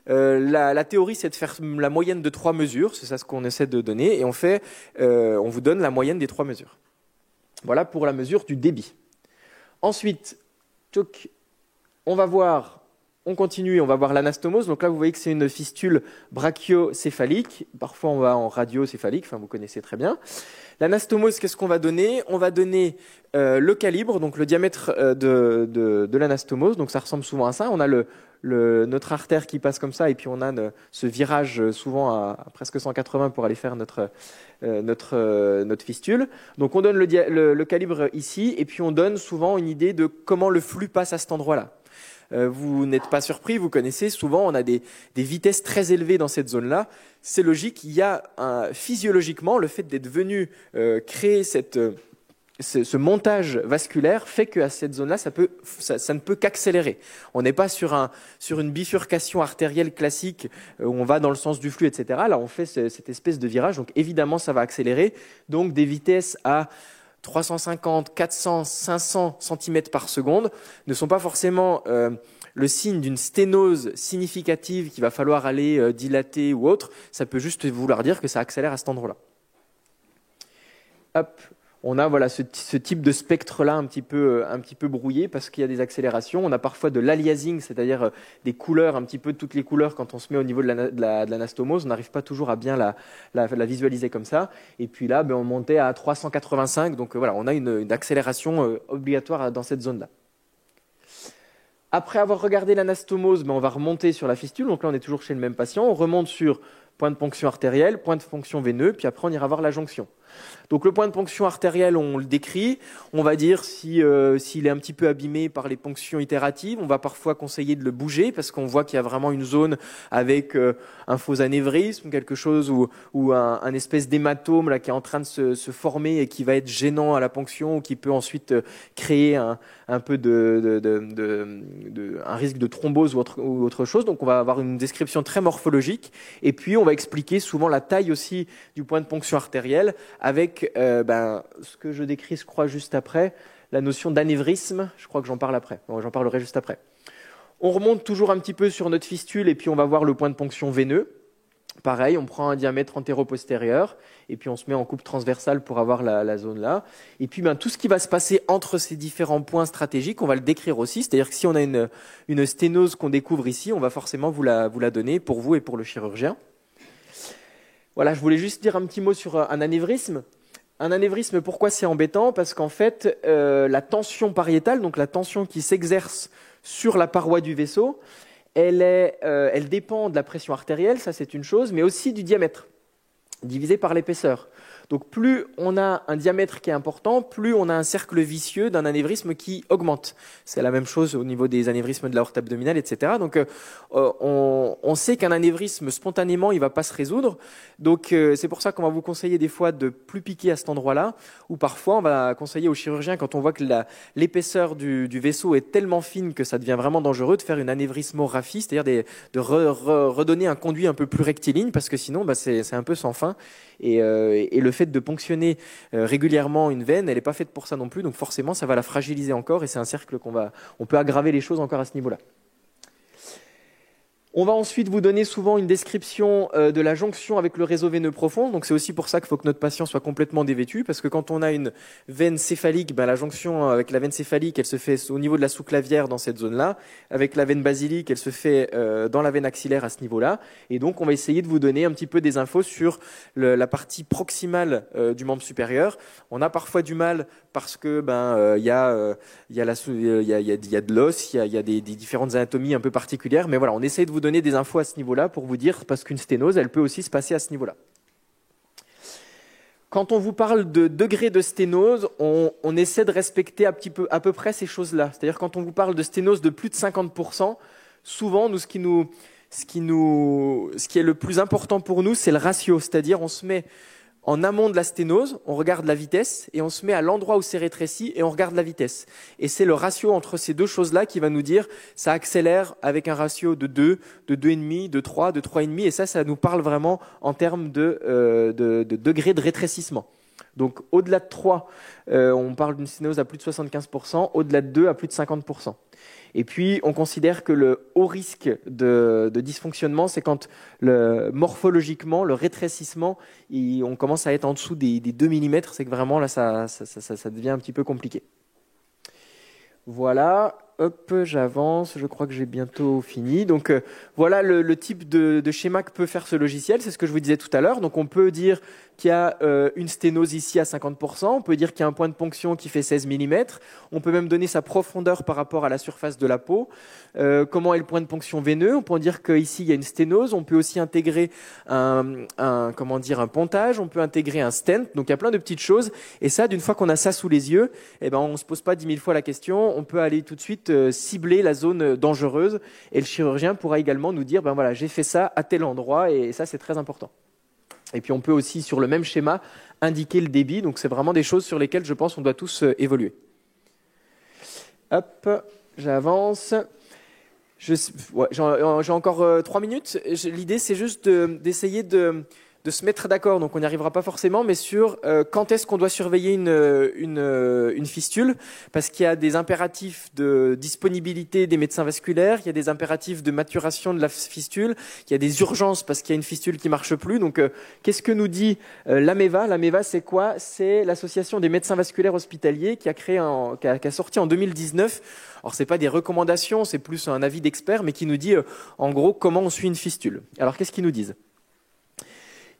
Speaker 1: La théorie, c'est de faire la moyenne de 3 mesures. C'est ça ce qu'on essaie de donner. Et on vous donne la moyenne des 3 mesures. Voilà pour la mesure du débit. Ensuite, on continue, on va voir l'anastomose. Donc là, vous voyez que c'est une fistule brachiocéphalique. Parfois, on va en radiocéphalique. Vous connaissez très bien. L'anastomose, qu'est-ce qu'on va donner? On va donner le calibre, donc le diamètre de l'anastomose. Donc ça ressemble souvent à ça. On a notre artère qui passe comme ça, et puis on a ce virage souvent à presque 180 pour aller faire notre fistule. Donc on donne le calibre ici, et puis on donne souvent une idée de comment le flux passe à cet endroit-là. Vous n'êtes pas surpris, vous connaissez, souvent on a des vitesses très élevées dans cette zone-là. C'est logique, il y a physiologiquement le fait d'être venu créer ce montage vasculaire fait qu'à cette zone-là, ça ne peut qu'accélérer. On n'est pas sur une bifurcation artérielle classique où on va dans le sens du flux, etc. Là, on fait cette espèce de virage, donc évidemment, ça va accélérer. Donc des vitesses à 350, 400, 500 cm par seconde ne sont pas forcément le signe d'une sténose significative qu'il va falloir aller dilater ou autre. Ça peut juste vouloir dire que ça accélère à cet endroit-là. Hop. On a ce type de spectre-là un petit peu brouillé parce qu'il y a des accélérations. On a parfois de l'aliasing, c'est-à-dire des couleurs, un petit peu toutes les couleurs quand on se met au niveau de l'anastomose. On n'arrive pas toujours à bien la visualiser comme ça. Et puis là, on montait à 385. Donc voilà, on a une accélération obligatoire dans cette zone-là. Après avoir regardé l'anastomose, on va remonter sur la fistule. Donc là, on est toujours chez le même patient. On remonte sur point de ponction artérielle, point de ponction veineux, puis après on ira voir la jonction. Donc le point de ponction artérielle, on le décrit. On va dire s'il est un petit peu abîmé par les ponctions itératives, on va parfois conseiller de le bouger parce qu'on voit qu'il y a vraiment une zone avec un faux anévrisme, quelque chose ou un espèce d'hématome là qui est en train de se former et qui va être gênant à la ponction ou qui peut ensuite créer un peu un risque de thrombose ou autre chose. Donc on va avoir une description très morphologique et puis on va expliquer souvent la taille aussi du point de ponction artérielle avec ce que je décris, je crois, juste après, la notion d'anévrisme. Je crois que j'en parle après. J'en parlerai juste après. On remonte toujours un petit peu sur notre fistule et puis on va voir le point de ponction veineux. Pareil, on prend un diamètre antéro-postérieur et puis on se met en coupe transversale pour avoir la zone là. Et puis tout ce qui va se passer entre ces différents points stratégiques, on va le décrire aussi. C'est-à-dire que si on a une sténose qu'on découvre ici, on va forcément vous la donner pour vous et pour le chirurgien. Voilà, je voulais juste dire un petit mot sur un anévrisme. Un anévrisme, pourquoi c'est embêtant? Parce qu'en fait, la tension pariétale, donc la tension qui s'exerce sur la paroi du vaisseau, elle dépend de la pression artérielle, ça c'est une chose, mais aussi du diamètre, divisé par l'épaisseur. Donc plus on a un diamètre qui est important, plus on a un cercle vicieux d'un anévrisme qui augmente. C'est la même chose au niveau des anévrismes de l'aorte abdominale, etc. Donc on sait qu'un anévrisme, spontanément, il ne va pas se résoudre. Donc c'est pour ça qu'on va vous conseiller des fois de plus piquer à cet endroit-là, ou parfois on va conseiller au chirurgien, quand on voit que l'épaisseur du vaisseau est tellement fine que ça devient vraiment dangereux, de faire une anévrismographie, c'est-à-dire de redonner un conduit un peu plus rectiligne, parce que sinon c'est un peu sans fin. Et le fait de ponctionner régulièrement une veine, elle n'est pas faite pour ça non plus, donc forcément ça va la fragiliser encore et c'est un cercle on peut aggraver les choses encore à ce niveau-là. On va ensuite vous donner souvent une description de la jonction avec le réseau veineux profond. Donc c'est aussi pour ça qu'il faut que notre patient soit complètement dévêtu, parce que quand on a une veine céphalique, la jonction avec la veine céphalique, elle se fait au niveau de la sous-clavière dans cette zone-là. Avec la veine basilique, elle se fait dans la veine axillaire à ce niveau-là. Et donc on va essayer de vous donner un petit peu des infos sur la partie proximale du membre supérieur. On a parfois du mal parce que il y a de l'os, il y a des différentes anatomies un peu particulières, mais voilà, on essaie de vous donner des infos à ce niveau-là pour vous dire, parce qu'une sténose, elle peut aussi se passer à ce niveau-là. Quand on vous parle de degré de sténose, on essaie de respecter à peu près ces choses-là. C'est-à-dire quand on vous parle de sténose de plus de 50%, souvent, ce qui est le plus important pour nous, c'est le ratio. C'est-à-dire on se met en amont de la sténose, on regarde la vitesse et on se met à l'endroit où c'est rétréci et on regarde la vitesse. Et c'est le ratio entre ces deux choses-là qui va nous dire ça accélère avec un ratio de 2, de 2,5, de 3, de 3,5 et ça nous parle vraiment en termes de degré de rétrécissement. Donc au-delà de 3, on parle d'une sténose à plus de 75%, au-delà de 2 à plus de 50%. Et puis, on considère que le haut risque de dysfonctionnement, c'est quand morphologiquement, le rétrécissement, on commence à être en dessous des 2 mm, c'est que vraiment, là, ça devient un petit peu compliqué. Voilà, hop, j'avance, je crois que j'ai bientôt fini. Donc, voilà le type de schéma que peut faire ce logiciel, c'est ce que je vous disais tout à l'heure. Donc, on peut dire qu'il y a une sténose ici à 50%, on peut dire qu'il y a un point de ponction qui fait 16 mm, on peut même donner sa profondeur par rapport à la surface de la peau, comment est le point de ponction veineux, on peut dire qu'ici il y a une sténose, on peut aussi intégrer un pontage, on peut intégrer un stent, donc il y a plein de petites choses, et ça, d'une fois qu'on a ça sous les yeux, on ne se pose pas 10 000 fois la question, on peut aller tout de suite cibler la zone dangereuse, et le chirurgien pourra également nous dire, voilà, j'ai fait ça à tel endroit, et ça c'est très important. Et puis on peut aussi, sur le même schéma, indiquer le débit. Donc c'est vraiment des choses sur lesquelles je pense qu'on doit tous évoluer. Hop, j'avance. J'ai encore 3 minutes. L'idée, c'est juste d'essayer de se mettre d'accord, donc on n'y arrivera pas forcément, mais sur quand est-ce qu'on doit surveiller une fistule, parce qu'il y a des impératifs de disponibilité des médecins vasculaires, il y a des impératifs de maturation de la fistule, il y a des urgences parce qu'il y a une fistule qui marche plus. Donc qu'est-ce que nous dit l'AMEVA? L'AMEVA, c'est quoi? C'est l'association des médecins vasculaires hospitaliers qui a sorti en 2019. Alors c'est pas des recommandations, c'est plus un avis d'expert, mais qui nous dit en gros comment on suit une fistule. Alors qu'est-ce qu'ils nous disent?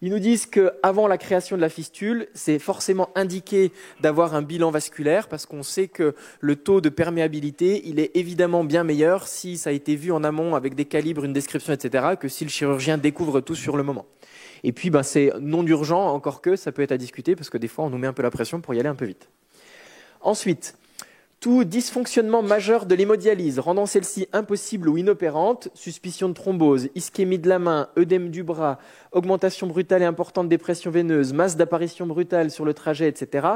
Speaker 1: Ils nous disent qu'avant la création de la fistule, c'est forcément indiqué d'avoir un bilan vasculaire parce qu'on sait que le taux de perméabilité, il est évidemment bien meilleur si ça a été vu en amont avec des calibres, une description, etc., que si le chirurgien découvre tout sur le moment. Et puis, c'est non urgent, encore que ça peut être à discuter parce que des fois, on nous met un peu la pression pour y aller un peu vite. Ensuite, tout dysfonctionnement majeur de l'hémodialyse, rendant celle-ci impossible ou inopérante, suspicion de thrombose, ischémie de la main, œdème du bras, augmentation brutale et importante des pressions veineuses, masse d'apparition brutale sur le trajet, etc.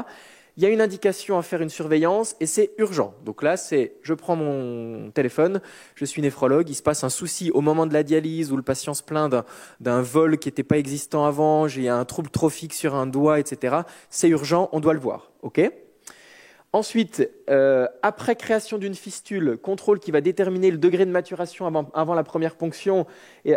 Speaker 1: Il y a une indication à faire une surveillance et c'est urgent. Donc là, je prends mon téléphone, je suis néphrologue, il se passe un souci au moment de la dialyse où le patient se plaint d'un vol qui n'était pas existant avant, j'ai un trouble trophique sur un doigt, etc. C'est urgent, on doit le voir. OK ? Ensuite, après création d'une fistule, contrôle qui va déterminer le degré de maturation avant la première ponction, et,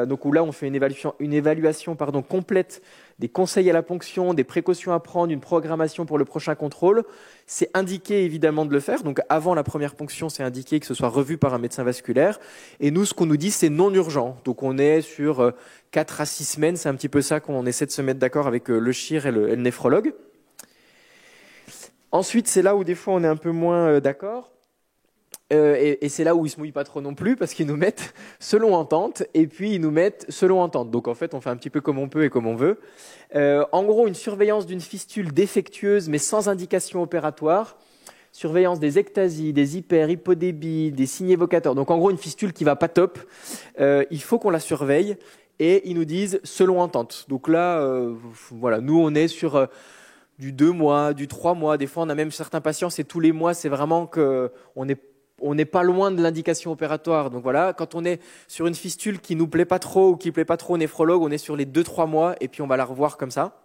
Speaker 1: donc où là on fait une évaluation complète des conseils à la ponction, des précautions à prendre, une programmation pour le prochain contrôle. C'est indiqué évidemment de le faire, donc avant la première ponction, c'est indiqué que ce soit revu par un médecin vasculaire. Et nous, ce qu'on nous dit, c'est non urgent. Donc on est sur 4 à 6 semaines, c'est un petit peu ça qu'on essaie de se mettre d'accord avec le chir et le néphrologue. Ensuite, c'est là où des fois on est un peu moins d'accord. Et c'est là où ils se mouillent pas trop non plus parce qu'ils nous mettent selon entente et puis ils nous mettent selon entente. Donc en fait, on fait un petit peu comme on peut et comme on veut. En gros, une surveillance d'une fistule défectueuse mais sans indication opératoire. Surveillance des ectasies, des hypodébies, des signes évocateurs. Donc en gros, une fistule qui va pas top. Il faut qu'on la surveille et ils nous disent selon entente. Donc là, voilà, nous on est sur du 2 mois, du 3 mois. Des fois, on a même certains patients, c'est tous les mois. C'est vraiment qu'on n'est pas loin de l'indication opératoire. Donc voilà, quand on est sur une fistule qui nous plaît pas trop ou qui plaît pas trop au néphrologue, on est sur les 2-3 mois et puis on va la revoir comme ça.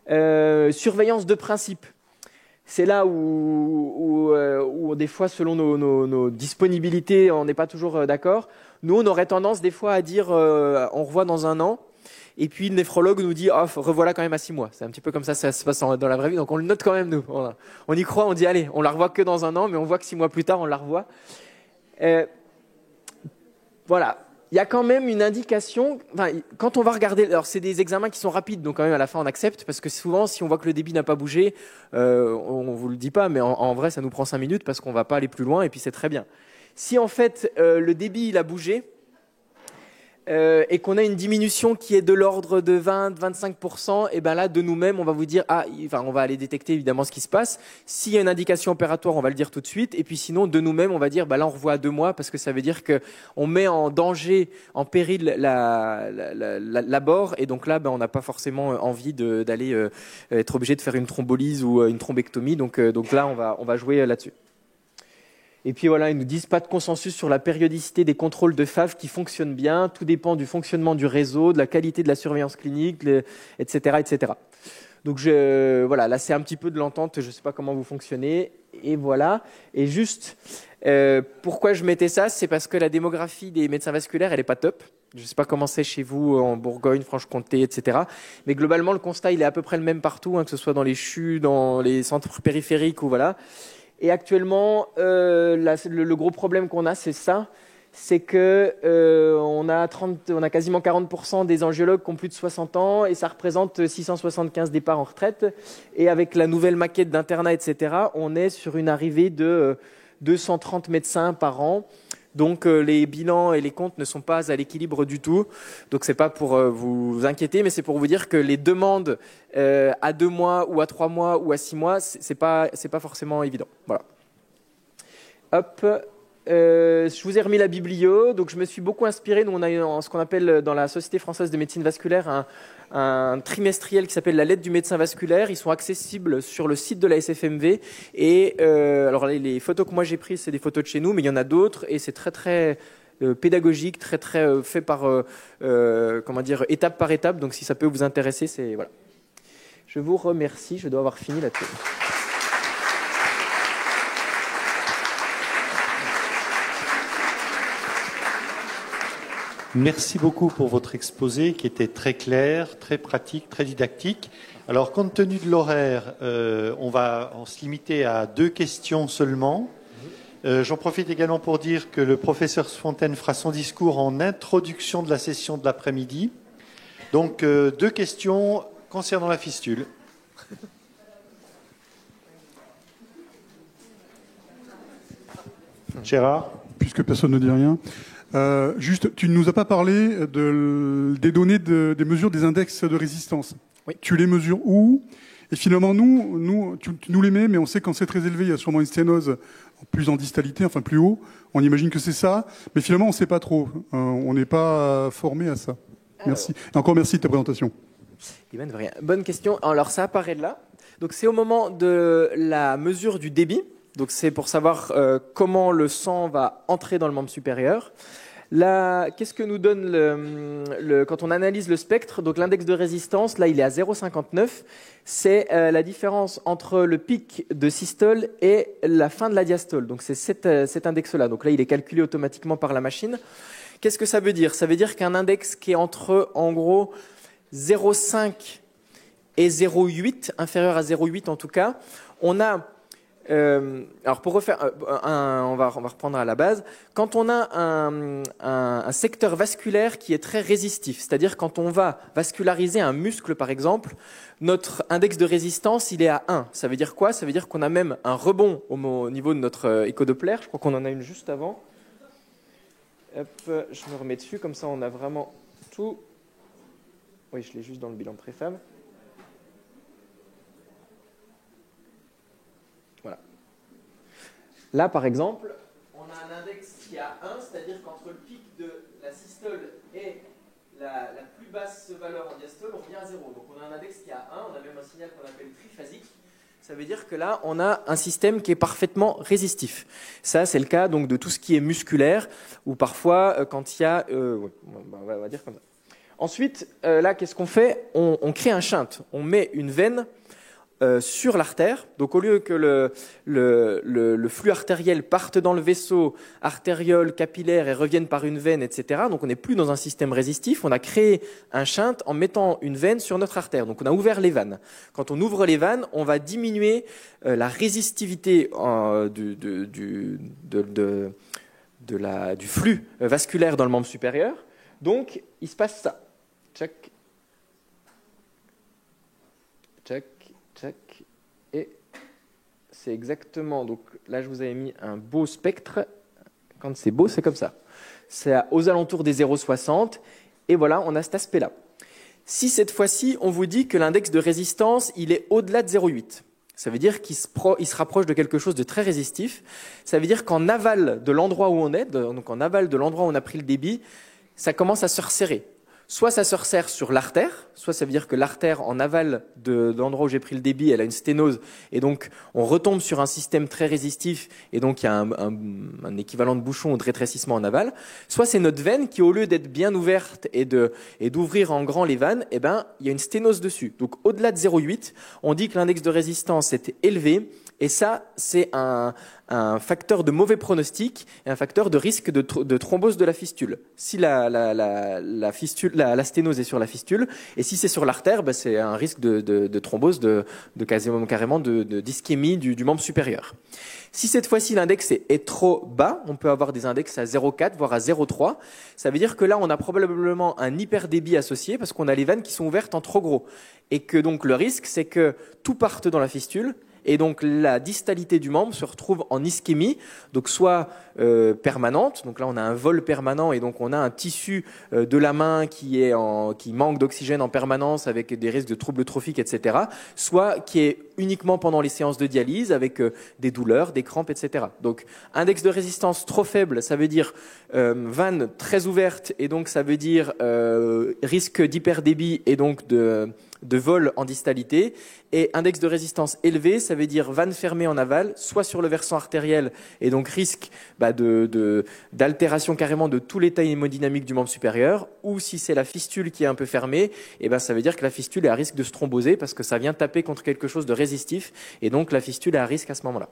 Speaker 1: Surveillance de principe. C'est là où des fois, selon nos disponibilités, on n'est pas toujours d'accord. Nous, on aurait tendance des fois à dire on revoit dans 1 an. Et puis le néphrologue nous dit revoilà quand même à 6 mois. C'est un petit peu comme ça se passe dans la vraie vie. Donc on le note quand même, nous. On y croit, on dit allez, on la revoit que dans 1 an, mais on voit que 6 mois plus tard, on la revoit. Voilà. Il y a quand même une indication, quand on va regarder, alors c'est des examens qui sont rapides, donc quand même à la fin on accepte, parce que souvent si on voit que le débit n'a pas bougé, on vous le dit pas, mais en vrai ça nous prend 5 minutes parce qu'on va pas aller plus loin et puis c'est très bien. Si en fait le débit il a bougé, et qu'on a une diminution qui est de l'ordre de 20-25%, et ben là de nous-mêmes on va vous dire on va aller détecter évidemment ce qui se passe. S'il y a une indication opératoire, on va le dire tout de suite, et puis sinon de nous-mêmes on va dire là on revoit à 2 mois parce que ça veut dire que on met en danger, en péril l'abord, et donc là on n'a pas forcément envie d'aller être obligé de faire une thrombolyse ou une thrombectomie, donc là on va jouer là-dessus. Et puis voilà, ils nous disent pas de consensus sur la périodicité des contrôles de FAV qui fonctionnent bien. Tout dépend du fonctionnement du réseau, de la qualité de la surveillance clinique, etc., etc. Donc voilà, là c'est un petit peu de l'entente. Je ne sais pas comment vous fonctionnez. Et voilà. Et juste, pourquoi je mettais ça, c'est parce que la démographie des médecins vasculaires, elle est pas top. Je ne sais pas comment c'est chez vous en Bourgogne, Franche-Comté, etc. Mais globalement, le constat, il est à peu près le même partout, que ce soit dans les CHU, dans les centres périphériques ou voilà. Et actuellement, le gros problème qu'on a, c'est ça, c'est que on a quasiment 40% des angiologues qui ont plus de 60 ans et ça représente 675 départs en retraite. Et avec la nouvelle maquette d'internat, etc., on est sur une arrivée de 230 médecins par an. Donc les bilans et les comptes ne sont pas à l'équilibre du tout. Donc c'est pas pour vous inquiéter, mais c'est pour vous dire que les demandes à 2 mois ou à 3 mois ou à 6 mois, c'est pas forcément évident. Voilà. Hop. Je vous ai remis la biblio. Donc je me suis beaucoup inspiré. Nous on a ce qu'on appelle dans la Société française de médecine vasculaire un trimestriel qui s'appelle la lettre du médecin vasculaire. Ils sont accessibles sur le site de la SFMV. Et alors les photos que moi j'ai prises, c'est des photos de chez nous, mais il y en a d'autres et c'est très très pédagogique, très très fait par étape par étape. Donc si ça peut vous intéresser, c'est voilà. Je vous remercie. Je dois avoir fini là-dessus.
Speaker 2: Merci beaucoup pour votre exposé qui était très clair, très pratique, très didactique. Alors, compte tenu de l'horaire, on va se limiter à 2 questions seulement. J'en profite également pour dire que le professeur Fontaine fera son discours en introduction de la session de l'après-midi. Donc, 2 questions concernant la fistule. Gérard ?
Speaker 3: Puisque personne ne dit rien. Juste, tu ne nous as pas parlé des données des mesures des index de résistance.
Speaker 1: Oui.
Speaker 3: Tu les mesures où? Et finalement, tu nous les mets, mais on sait que quand c'est très élevé, il y a sûrement une sténose plus en distalité, enfin plus haut. On imagine que c'est ça, mais finalement, on ne sait pas trop. On n'est pas formé à ça. Merci. Et encore merci de ta présentation.
Speaker 1: Bonne question. Alors ça apparaît là. Donc c'est au moment de la mesure du débit. Donc c'est pour savoir comment le sang va entrer dans le membre supérieur. Là, qu'est-ce que nous donne quand on analyse le spectre? Donc l'index de résistance, là, il est à 0,59. C'est la différence entre le pic de systole et la fin de la diastole. Donc c'est cet index-là. Donc là, il est calculé automatiquement par la machine. Qu'est-ce que ça veut dire? Ça veut dire qu'un index qui est entre, en gros, 0,5 et 0,8, inférieur à 0,8 en tout cas, on a... alors pour refaire, on va reprendre à la base. Quand on a un secteur vasculaire qui est très résistif, c'est-à-dire quand on va vasculariser un muscle par exemple, notre index de résistance il est à 1. Ça veut dire quoi? Ça veut dire qu'on a même un rebond au niveau de notre échodoplaire. Je crois qu'on en a une juste avant. Hop, je me remets dessus, comme ça on a vraiment tout. Oui, je l'ai juste dans le bilan de Préfam. Voilà. Là, par exemple, on a un index qui est à 1, c'est-à-dire qu'entre le pic de la systole et la plus basse valeur en diastole, on revient à 0. Donc on a un index qui est à 1, on a même un signal qu'on appelle triphasique. Ça veut dire que là, on a un système qui est parfaitement résistif. Ça, c'est le cas donc de tout ce qui est musculaire, ou parfois, quand il y a... on va dire comme ça. Ensuite, là, qu'est-ce qu'on fait? On crée un shunt. On met une veine sur l'artère. Donc, au lieu que le flux artériel parte dans le vaisseau artériole, capillaire et revienne par une veine, etc. Donc, on n'est plus dans un système résistif. On a créé un shunt en mettant une veine sur notre artère. Donc, on a ouvert les vannes. Quand on ouvre les vannes, on va diminuer la résistivité du flux vasculaire dans le membre supérieur. Donc, il se passe ça. Tchac, tchac, tchac. Et c'est exactement... Donc là, je vous avais mis un beau spectre. Quand c'est beau, c'est comme ça. C'est aux alentours des 0,60. Et voilà, on a cet aspect-là. Si cette fois-ci, on vous dit que l'index de résistance, il est au-delà de 0,8, ça veut dire qu'il se rapproche de quelque chose de très résistif. Ça veut dire qu'en aval de l'endroit où on est, donc en aval de l'endroit où on a pris le débit, ça commence à se resserrer. Soit ça se resserre sur l'artère, soit ça veut dire que l'artère en aval de l'endroit où j'ai pris le débit, elle a une sténose, et donc on retombe sur un système très résistif, et donc il y a un équivalent de bouchon ou de rétrécissement en aval. Soit c'est notre veine qui, au lieu d'être bien ouverte et d'ouvrir en grand les vannes, eh ben, il y a une sténose dessus. Donc au-delà de 0,8, on dit que l'index de résistance est élevé, et ça, c'est un facteur de mauvais pronostic et un facteur de risque de thrombose de la fistule. Si la sténose est sur la fistule, et si c'est sur l'artère, c'est un risque de thrombose, carrément d'ischémie du membre supérieur. Si cette fois-ci l'index est trop bas, on peut avoir des index à 0,4 voire à 0,3. Ça veut dire que là, on a probablement un hyperdébit associé parce qu'on a les vannes qui sont ouvertes en trop gros. Et que donc le risque, c'est que tout parte dans la fistule. Et donc la distalité du membre se retrouve en ischémie, donc soit permanente, donc là on a un vol permanent et donc on a un tissu de la main qui manque d'oxygène en permanence avec des risques de troubles trophiques, etc. Soit qui est uniquement pendant les séances de dialyse avec des douleurs, des crampes, etc. Donc index de résistance trop faible, ça veut dire vanne très ouverte et donc ça veut dire risque d'hyperdébit et donc de vol en distalité, et index de résistance élevé, ça veut dire vanne fermée en aval, soit sur le versant artériel, et donc risque d'altération carrément de tout l'état hémodynamique du membre supérieur, ou si c'est la fistule qui est un peu fermée, et ben ça veut dire que la fistule est à risque de se thromboser parce que ça vient taper contre quelque chose de résistif, et donc la fistule est à risque à ce moment-là.